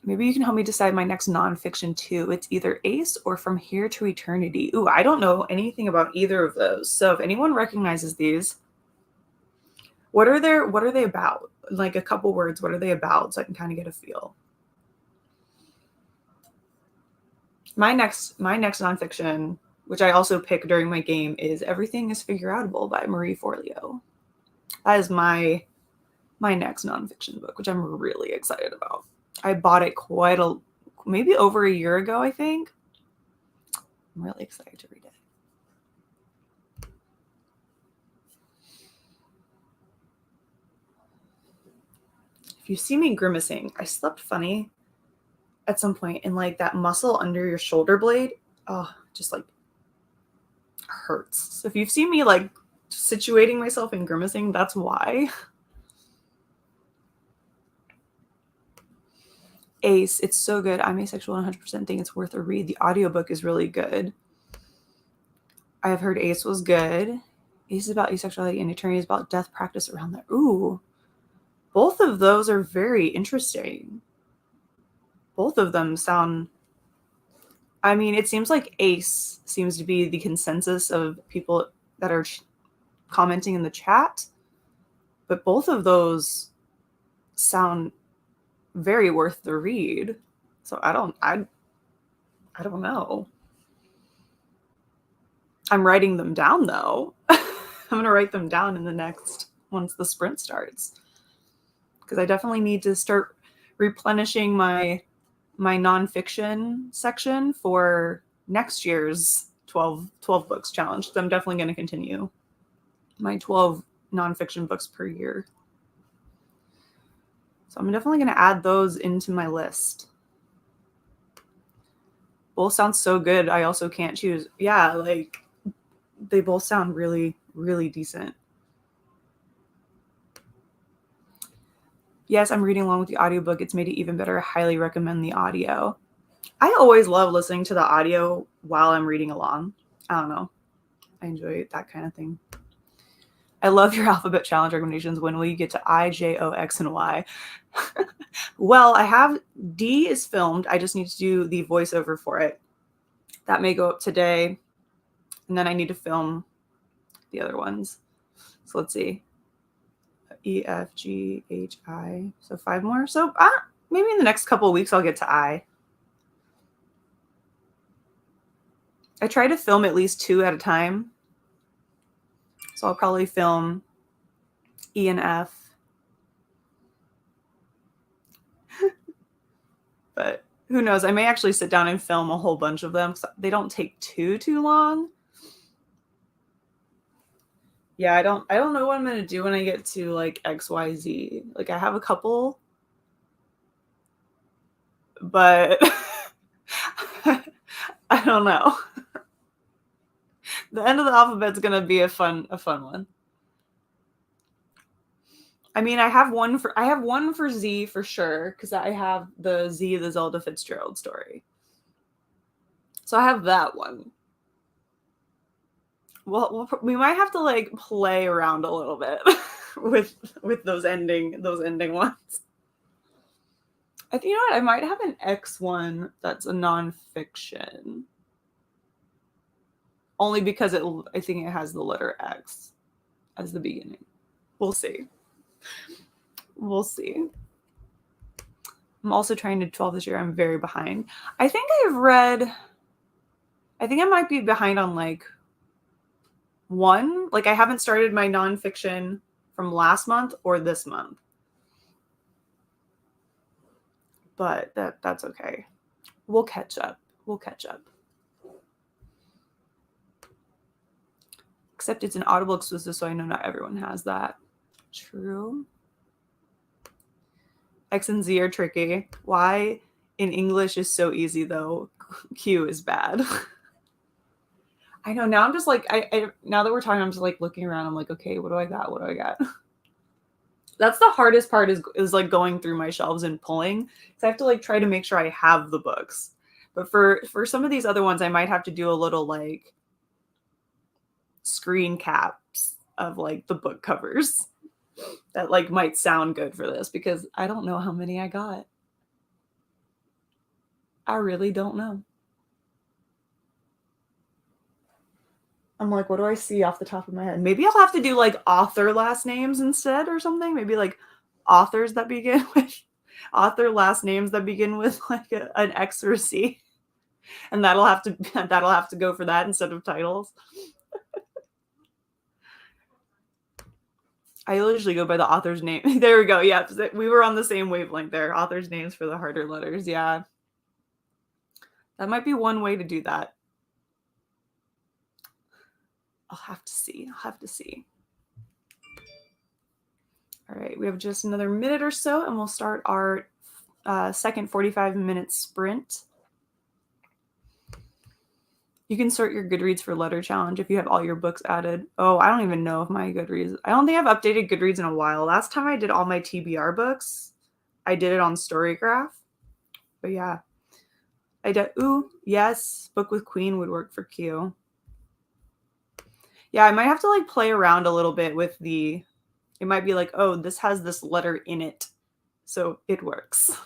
[SPEAKER 1] Maybe you can help me decide my next nonfiction too. It's either Ace or From Here to Eternity. Ooh, I don't know anything about either of those. So if anyone recognizes these, what are they about? Like a couple words, what are they about? So I can kind of get a feel. My next nonfiction, which I also pick during my game, is Everything is Figureoutable by Marie Forleo. That is my next nonfiction book, which I'm really excited about. I bought it maybe over a year ago, I think. I'm really excited to read it. If you see me grimacing, I slept funny at some point, and like that muscle under your shoulder blade, just like hurts. So if you've seen me like situating myself and grimacing, that's why. Ace, it's so good. I'm asexual 100% think it's worth a read. The audiobook is really good. I have heard Ace was good. Ace is about asexuality and Eternity is about death practice around that. Ooh, both of those are very interesting. Both of them sound, I mean, it seems like Ace seems to be the consensus of people that are commenting in the chat, but both of those sound very worth the read. So I don't know. I'm writing them down though. I'm going to write them down once the sprint starts. Because I definitely need to start replenishing my nonfiction section for next year's 12 books challenge. So I'm definitely going to continue my 12 nonfiction books per year. So I'm definitely going to add those into my list. Both sound so good. I also can't choose. Yeah, like they both sound really, really decent. Yes, I'm reading along with the audiobook. It's made it even better. I highly recommend the audio. I always love listening to the audio while I'm reading along. I don't know. I enjoy that kind of thing. I love your alphabet challenge recommendations. When will you get to I, J, O, X, and Y? Well, I have D is filmed. I just need to do the voiceover for it. That may go up today. And then I need to film the other ones. So let's see. E, F, G, H, I. So 5 more. So maybe in the next couple of weeks I'll get to I. I try to film at least 2 at a time. So I'll probably film E and F. But who knows? I may actually sit down and film a whole bunch of them. They don't take too long. Yeah, I don't know what I'm gonna do when I get to like XYZ. Like I have a couple, but I don't know. The end of the alphabet's gonna be a fun one. I mean, I have one for Z for sure, because I have the Z, the Zelda Fitzgerald story. So I have that one. Well, we might have to like play around a little bit with those ending ones. I think, you know what? I might have an X one that's a nonfiction. Only because I think it has the letter X as the beginning. We'll see. We'll see. I'm also trying to 12 this year. I'm very behind. I think I might be behind on like one. Like I haven't started my nonfiction from last month or this month. But that's okay. We'll catch up. Except it's an Audible exclusive, so I know not everyone has that. True. X and Z are tricky. Y in English is so easy, though. Q is bad. I know. Now I'm just like, now that we're talking, I'm just like looking around. I'm like, okay, what do I got? That's the hardest part is like going through my shelves and pulling. So I have to like try to make sure I have the books. But for some of these other ones, I might have to do a little like screen caps of like the book covers that like might sound good for this, because I don't know how many I got. I really don't know. I'm like, what do I see off the top of my head? Maybe I'll have to do like author last names instead or something. Maybe like authors that begin with author last names that begin with like an X or a C. And that'll have to go for that instead of titles. I usually go by the author's name. There we go. Yeah, we were on the same wavelength there. Author's names for the harder letters. Yeah. That might be one way to do that. I'll have to see. All right, we have just another minute or so, and we'll start our second 45-minute sprint. You can sort your Goodreads for letter challenge if you have all your books added. Oh, I don't even know if my Goodreads... I don't think I've updated Goodreads in a while. Last time I did all my TBR books, I did it on Storygraph. But yeah. I did... Ooh, yes. Book with Queen would work for Q. Yeah, I might have to like play around a little bit with the... It might be like, oh, this has this letter in it, so it works.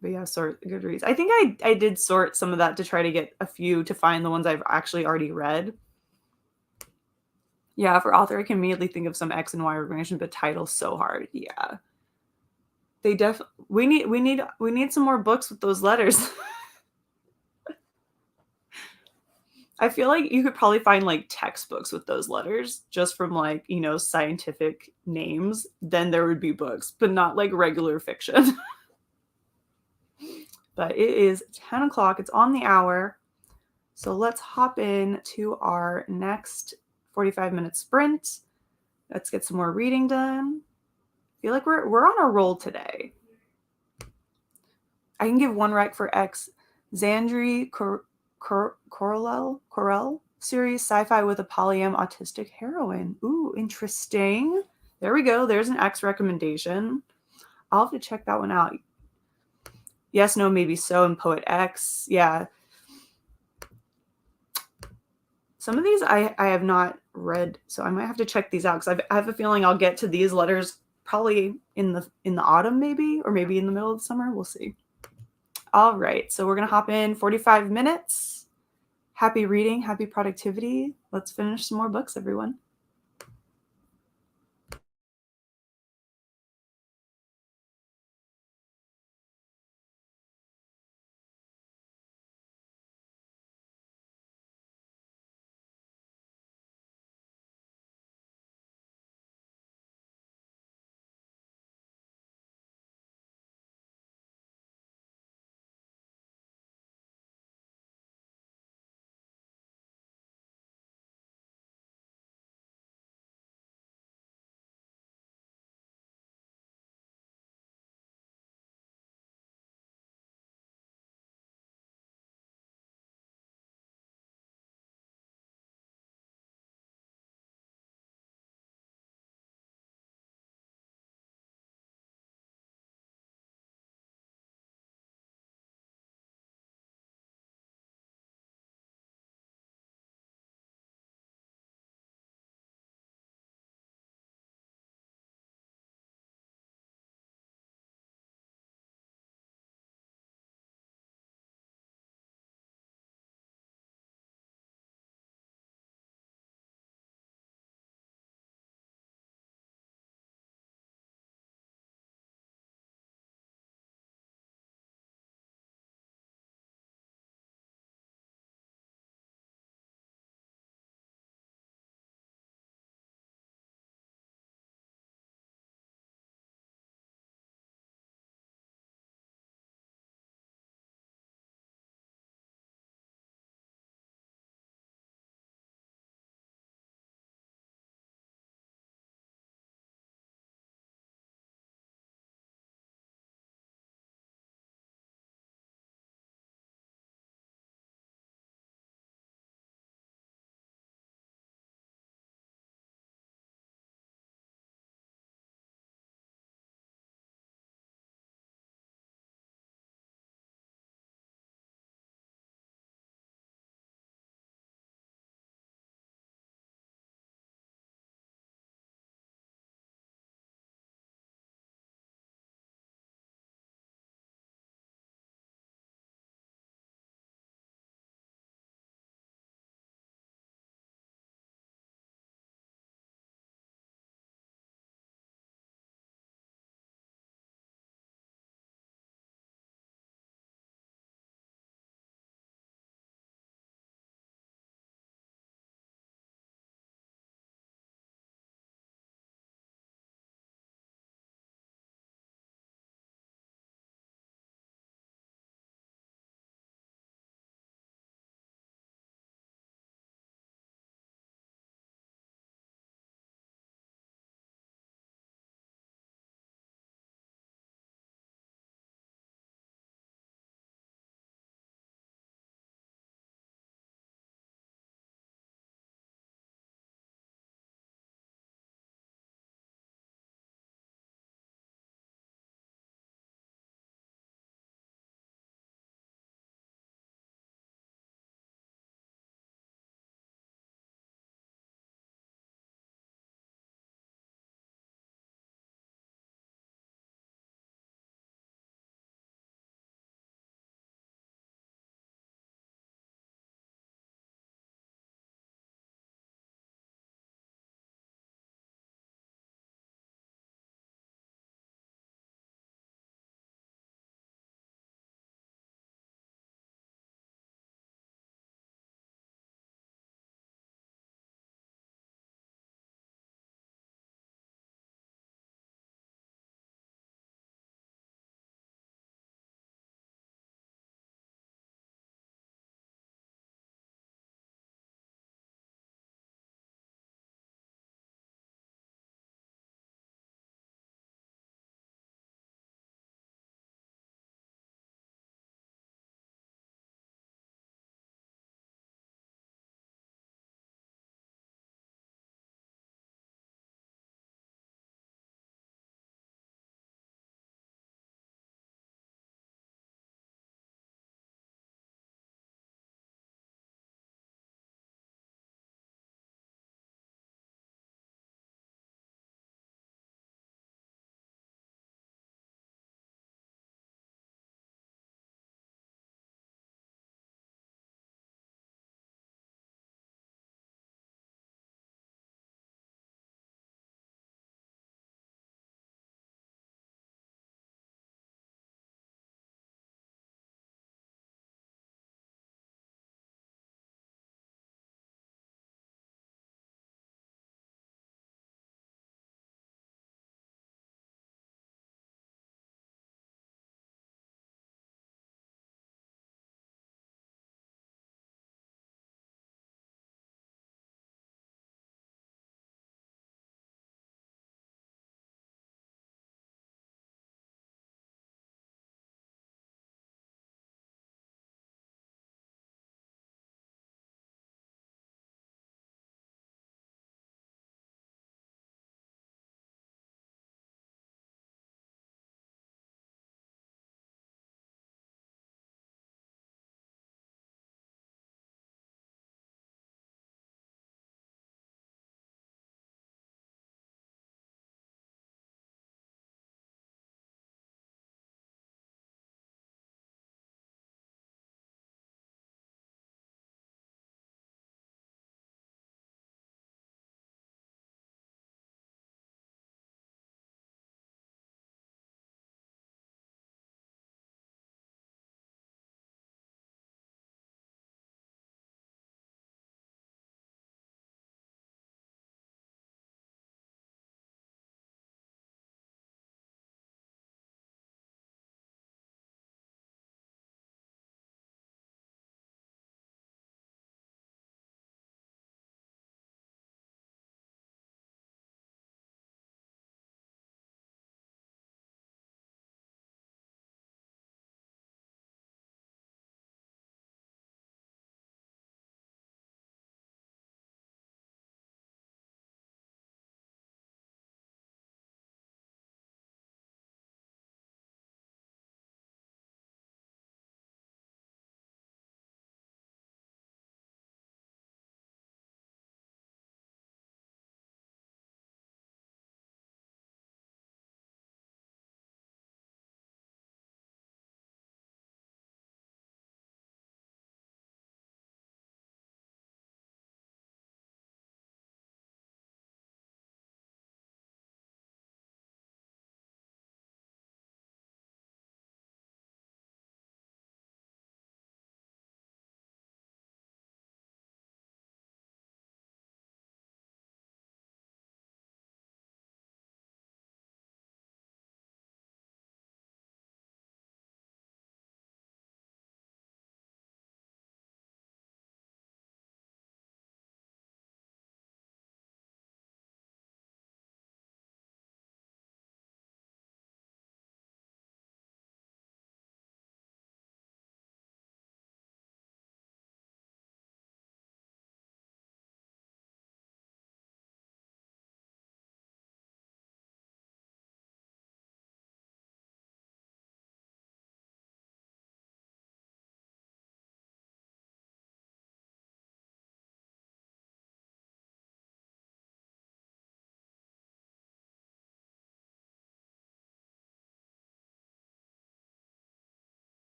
[SPEAKER 1] But yeah, sort Goodreads. I think I did sort some of that to try to get a few to find the ones I've actually already read. Yeah, for author, I can immediately think of some X and Y recognition, but title's so hard. Yeah, we need some more books with those letters. I feel like you could probably find like textbooks with those letters just from like, you know, scientific names. Then there would be books, but not like regular fiction. But it is 10 o'clock. It's on the hour. So let's hop in to our next 45-minute sprint. Let's get some more reading done. I feel like we're on a roll today. I can give one right for X. Xandri Corell series, sci-fi with a polyam autistic heroine. Ooh, interesting. There we go. There's an X recommendation. I'll have to check that one out. Yes, no, maybe so, and Poet X. Yeah. Some of these I have not read, so I might have to check these out, because I have a feeling I'll get to these letters probably in the autumn, maybe, or maybe in the middle of the summer. We'll see. All right, so we're going to hop in 45 minutes. Happy reading, happy productivity. Let's finish some more books, everyone.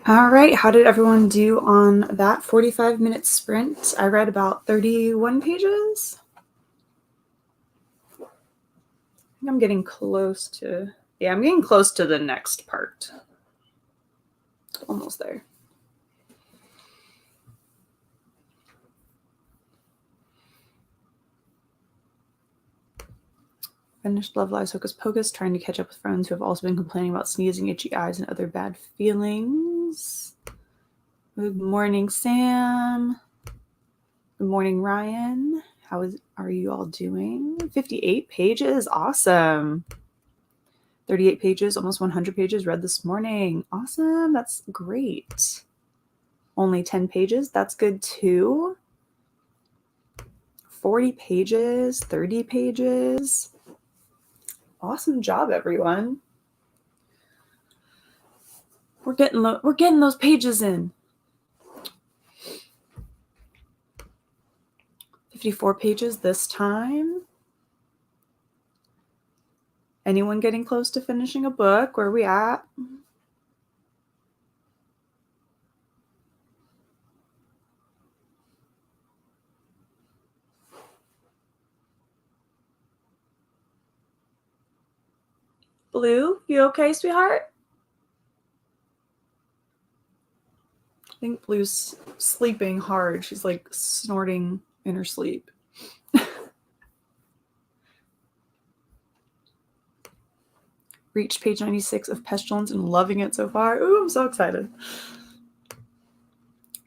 [SPEAKER 1] All right, how did everyone do on that 45-minute sprint? I read about 31 pages. I think I'm getting close to, I'm getting close to the next part. Almost there. Finished Love Lies Hocus Pocus, trying to catch up with friends who have also been complaining about sneezing, itchy eyes, and other bad feelings. Good morning, Sam. Good morning, Ryan. Are you all doing? 58 pages, awesome. 38 pages, almost 100 pages read this morning. Awesome, that's great. Only 10 pages, that's good too. 40 pages, 30 pages. Awesome job, everyone. We're getting those pages in. 54 pages this time. Anyone getting close to finishing a book? Where are we at? Blue, you okay, sweetheart? I think Blue's sleeping hard. She's like snorting in her sleep. Reached page 96 of Pestilence and loving it so far. Ooh, I'm so excited.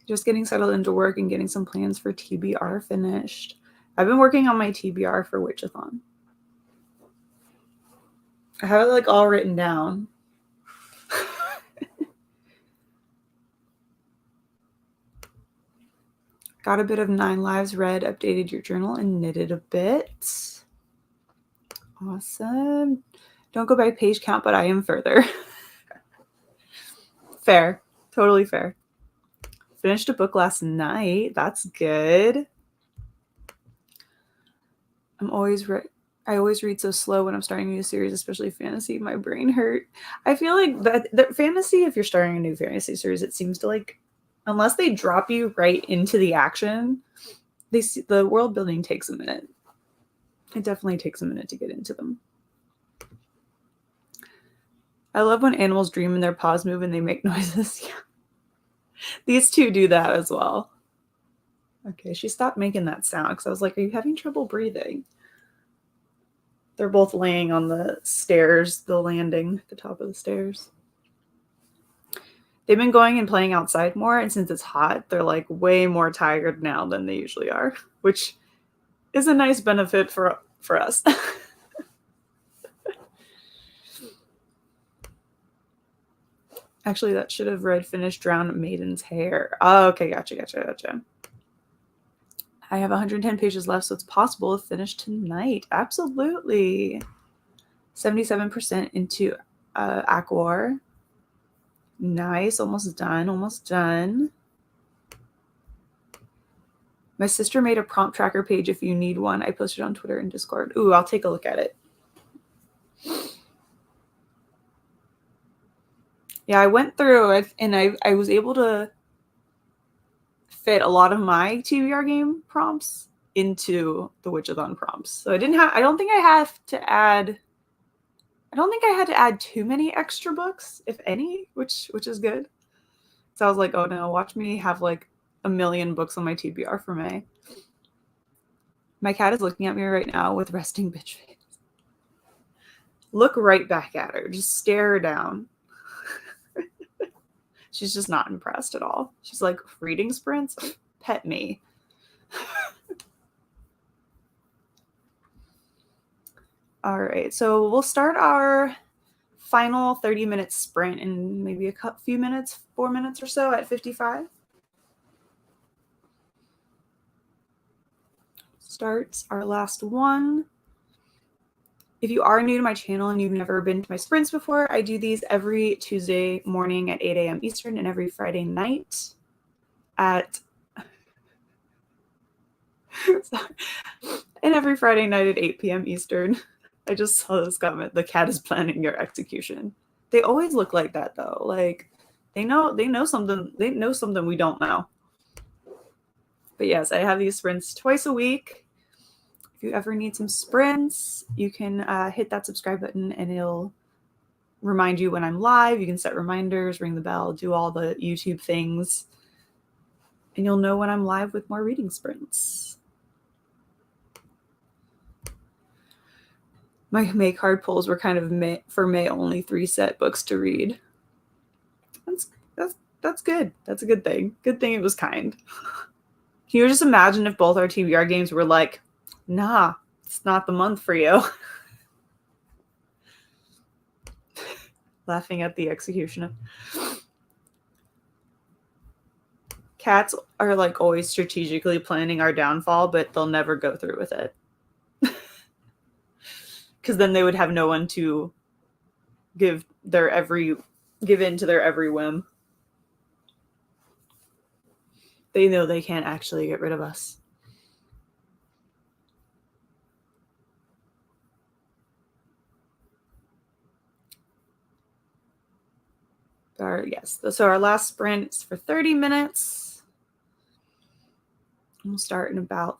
[SPEAKER 1] Just getting settled into work and getting some plans for TBR finished. I've been working on my TBR for Witchathon. I have it like all written down. Got a bit of 9 Lives read, updated your journal, and knitted a bit. Awesome. Don't go by page count, but I am further. Fair. Totally fair. Finished a book last night. That's good. I always read so slow when I'm starting a new series, especially fantasy. My brain hurt. I feel like that fantasy, if you're starting a new fantasy series, it seems to like, unless they drop you right into the action, the world building takes a minute. It definitely takes a minute to get into them. I love when animals dream and their paws move and they make noises. Yeah. These two do that as well. Okay, she stopped making that sound because I was like, are you having trouble breathing? They're both laying on the stairs, the landing, the top of the stairs. They've been going and playing outside more, and since it's hot, they're like way more tired now than they usually are, which is a nice benefit for us. Actually, that should have read Finished Drowned Maiden's Hair. Oh, okay, gotcha. I have 110 pages left, so it's possible to finish tonight. Absolutely. 77% into Aquar. Nice, almost done. My sister made a prompt tracker page if you need one. I posted on Twitter and Discord. Ooh, I'll take a look at it. Yeah, I went through it and I was able to fit a lot of my TBR game prompts into the Witchathon prompts. So I don't think I had to add too many extra books, if any, which is good. So I was like, oh no, watch me have like a million books on my TBR for May. My cat is looking at me right now with resting bitch face. Look right back at her. Just stare her down. She's just not impressed at all. She's like, reading sprints? Pet me. All right, so we'll start our final 30-minute sprint in maybe a few minutes, 4 minutes or so at 55. Starts our last one. If you are new to my channel and you've never been to my sprints before, I do these every Tuesday morning at 8 a.m. Eastern and every Friday night at every Friday night at 8 p.m. Eastern. I just saw this comment. The cat is planning your execution. They always look like that though. Like They know something. They know something we don't know. But yes, I have these sprints twice a week. If you ever need some sprints, you can hit that subscribe button and it'll remind you when I'm live. You can set reminders, ring the bell, do all the YouTube things, and you'll know when I'm live with more reading sprints. My May card pulls were kind of for May only 3 set books to read. That's good. That's a good thing. Good thing it was kind. Can you just imagine if both our TBR games were like, nah, it's not the month for you. Laughing at the executioner. Cats are like always strategically planning our downfall, but they'll never go through with it. Because then they would have no one to give in to their every whim. They know they can't actually get rid of us. So our last sprint is for 30 minutes. We'll start in about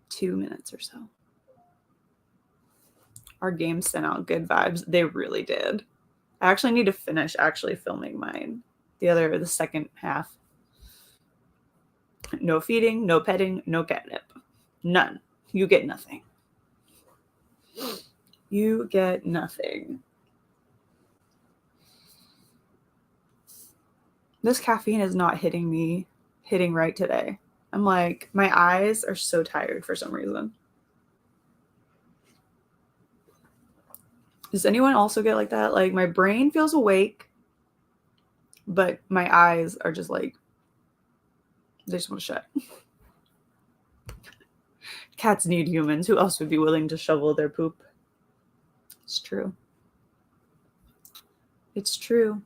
[SPEAKER 1] 2 minutes or so. Our games sent out good vibes. They really did. I actually need to finish filming mine. The second half. No feeding, no petting, no catnip. None. You get nothing. You get nothing. This caffeine is not hitting right today. I'm like, my eyes are so tired for some reason. Does anyone also get like that? Like my brain feels awake, but my eyes are just like, they just want to shut. Cats need humans. Who else would be willing to shovel their poop? It's true. It's true.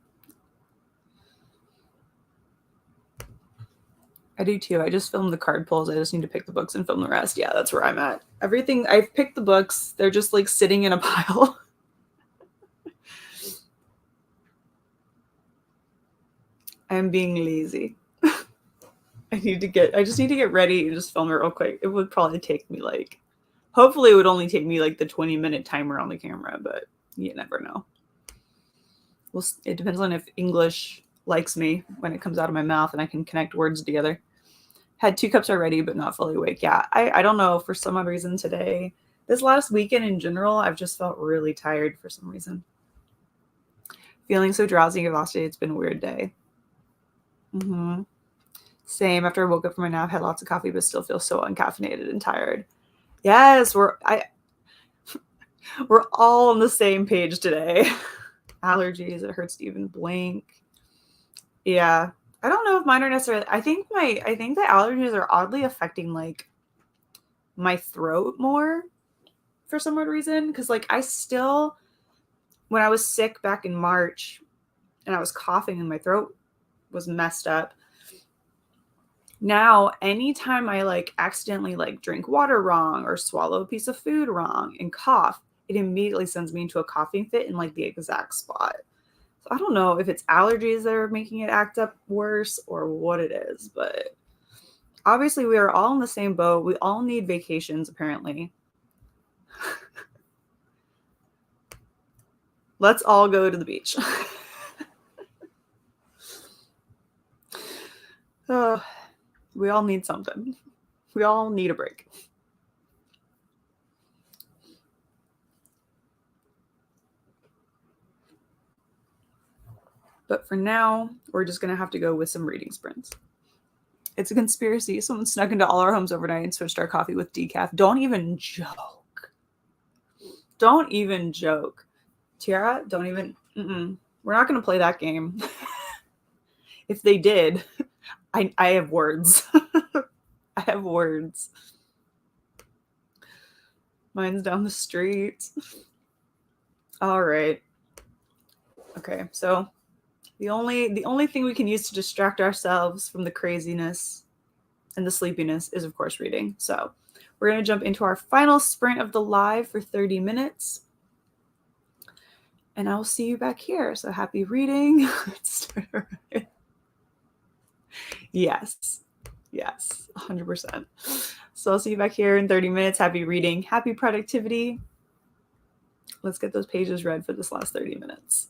[SPEAKER 1] I do too. I just filmed the card pulls. I just need to pick the books and film the rest. Yeah, that's where I'm at. Everything, I've picked the books. They're just like sitting in a pile. I'm being lazy. I just need to get ready and just film it real quick. It would probably take me hopefully it would only take me the 20-minute timer on the camera, but you never know. Well, it depends on if English likes me when it comes out of my mouth and I can connect words together. Had 2 cups already, but not fully awake. Yeah, I don't know. For some odd reason today, this last weekend in general, I've just felt really tired for some reason. Feeling so drowsy and exhausted. It's been a weird day. Same. After I woke up from my nap, had lots of coffee, but still feel so uncaffeinated and tired. Yes, we're all on the same page today. Allergies. It hurts to even blink. Yeah. I don't know if mine are necessarily. I think the allergies are oddly affecting my throat more for some odd reason. Because I still, when I was sick back in March and I was coughing and my throat was messed up. Now, anytime I accidentally drink water wrong or swallow a piece of food wrong and cough, it immediately sends me into a coughing fit in the exact spot. So I don't know if it's allergies that are making it act up worse or what it is, but obviously we are all in the same boat. We all need vacations, apparently. Let's all go to the beach. We all need something. We all need a break. But for now, we're just going to have to go with some reading sprints. It's a conspiracy. Someone snuck into all our homes overnight and switched our coffee with decaf. Don't even joke. Don't even joke. Tiara, don't even. We're not going to play that game. If they did, I have words. I have words. Mine's down the street. All right. Okay, so the only thing we can use to distract ourselves from the craziness and the sleepiness is, of course, reading. So we're going to jump into our final sprint of the live for 30 minutes. And I will see you back here. So happy reading. Let's start right.
[SPEAKER 2] Yes. Yes. 100%. So I'll see you back here in 30 minutes. Happy reading. Happy productivity. Let's get those pages read for this last 30 minutes.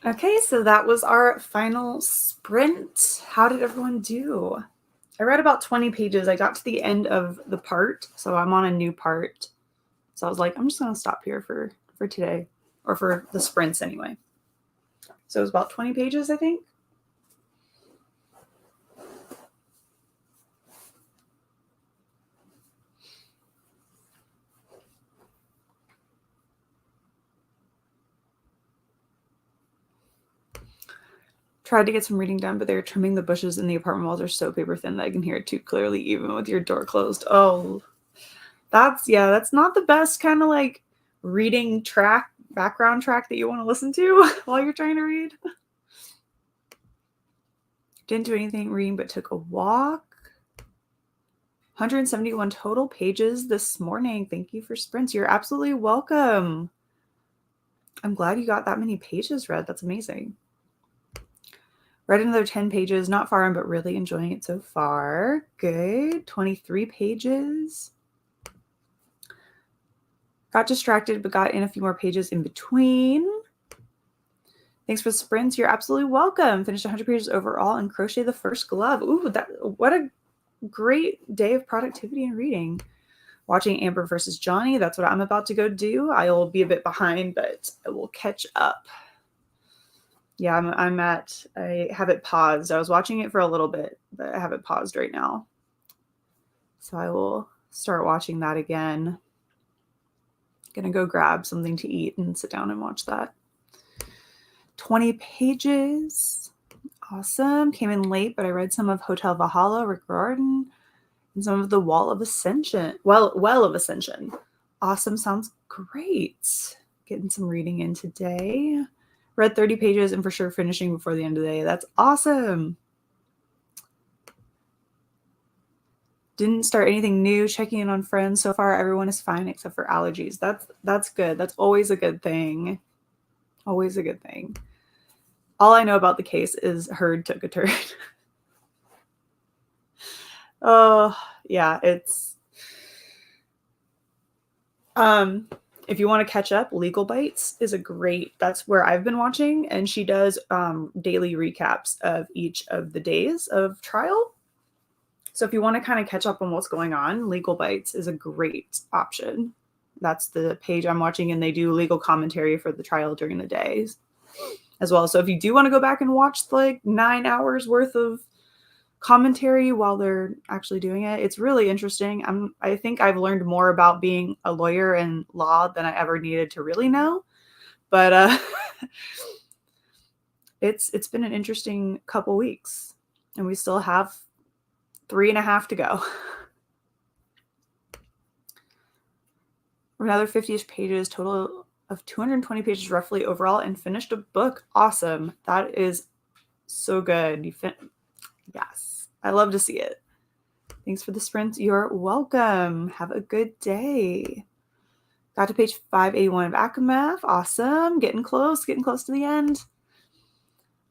[SPEAKER 2] Okay, so that was our final sprint. How did everyone do? I read about 20 pages. I got to the end of the part, so I'm on a new part. So I was like, I'm just going to stop here for today, or for the sprints anyway. So it was about 20 pages, I think. Tried to get some reading done, but they're trimming the bushes in the apartment walls are so paper thin that I can hear it too clearly, even with your door closed. Oh, that's not the best kind of like reading track, background track that you want to listen to while you're trying to read. Didn't do anything reading, but took a walk. 171 total pages this morning. Thank you for sprints. You're absolutely welcome. I'm glad you got that many pages read. That's amazing. Read another 10 pages, not far in, but really enjoying it so far. Good. 23 pages. Got distracted, but got in a few more pages in between. Thanks for the sprints. You're absolutely welcome. Finished 100 pages overall and crochet the first glove. Ooh, what a great day of productivity and reading. Watching Amber versus Johnny. That's what I'm about to go do. I will be a bit behind, but I will catch up. Yeah, I have it paused. I was watching it for a little bit, but I have it paused right now. So I will start watching that again. Gonna go grab something to eat and sit down and watch that. 20 pages. Awesome. Came in late, but I read some of Hotel Valhalla, Rick Riordan, and some of the Well of Ascension. Awesome. Sounds great. Getting some reading in today. Read 30 pages and for sure finishing before the end of the day. That's awesome. Didn't start anything new. Checking in on friends. So far, everyone is fine except for allergies. That's good. That's always a good thing. Always a good thing. All I know about the case is Heard took a turn. Oh, yeah, it's if you want to catch up, Legal Bites is that's where I've been watching, and she does daily recaps of each of the days of trial. So if you want to kind of catch up on what's going on, Legal Bites is a great option. That's the page I'm watching, and they do legal commentary for the trial during the days as well. So if you do want to go back and watch like 9 hours worth of commentary while they're actually doing it, it's really interesting. I think I've learned more about being a lawyer and law than I ever needed to really know, but it's been an interesting couple weeks, and we still have 3.5 to go. Another 50-ish pages, total of 220 pages roughly overall, and finished a book. Awesome. That is so good. Yes, I love to see it. Thanks for the sprint. You're welcome. Have a good day. Got to page 581 of Akamath. Awesome. Getting close to the end.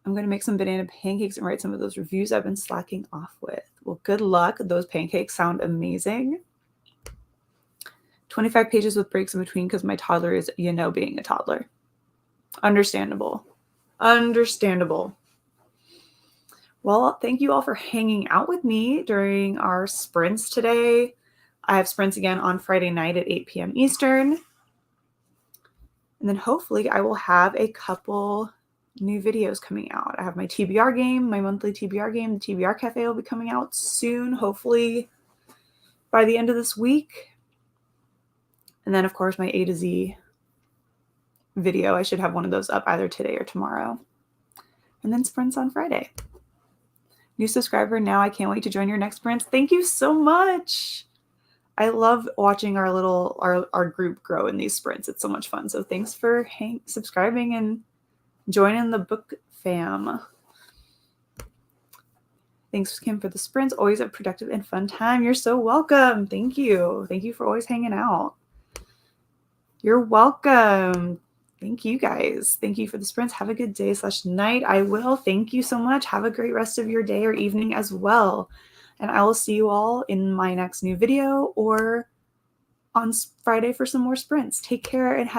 [SPEAKER 2] I'm going to make some banana pancakes and write some of those reviews I've been slacking off with. Well, good luck. Those pancakes sound amazing. 25 pages with breaks in between because my toddler is, being a toddler. Understandable. Well, thank you all for hanging out with me during our sprints today. I have sprints again on Friday night at 8 p.m. Eastern. And then hopefully I will have a couple new videos coming out. I have my TBR game, my monthly TBR game. The TBR Cafe will be coming out soon, hopefully by the end of this week. And then, of course, my A to Z video. I should have one of those up either today or tomorrow. And then sprints on Friday. New subscriber now. I can't wait to join your next sprints. Thank you so much. I love watching our group grow in these sprints. It's so much fun. So thanks for subscribing and joining the book fam. Thanks, Kim, for the sprints. Always a productive and fun time. You're so welcome. Thank you. Thank you for always hanging out. You're welcome. Thank you, guys. Thank you for the sprints. Have a good day / night. I will. Thank you so much. Have a great rest of your day or evening as well. And I will see you all in my next new video or on Friday for some more sprints. Take care and have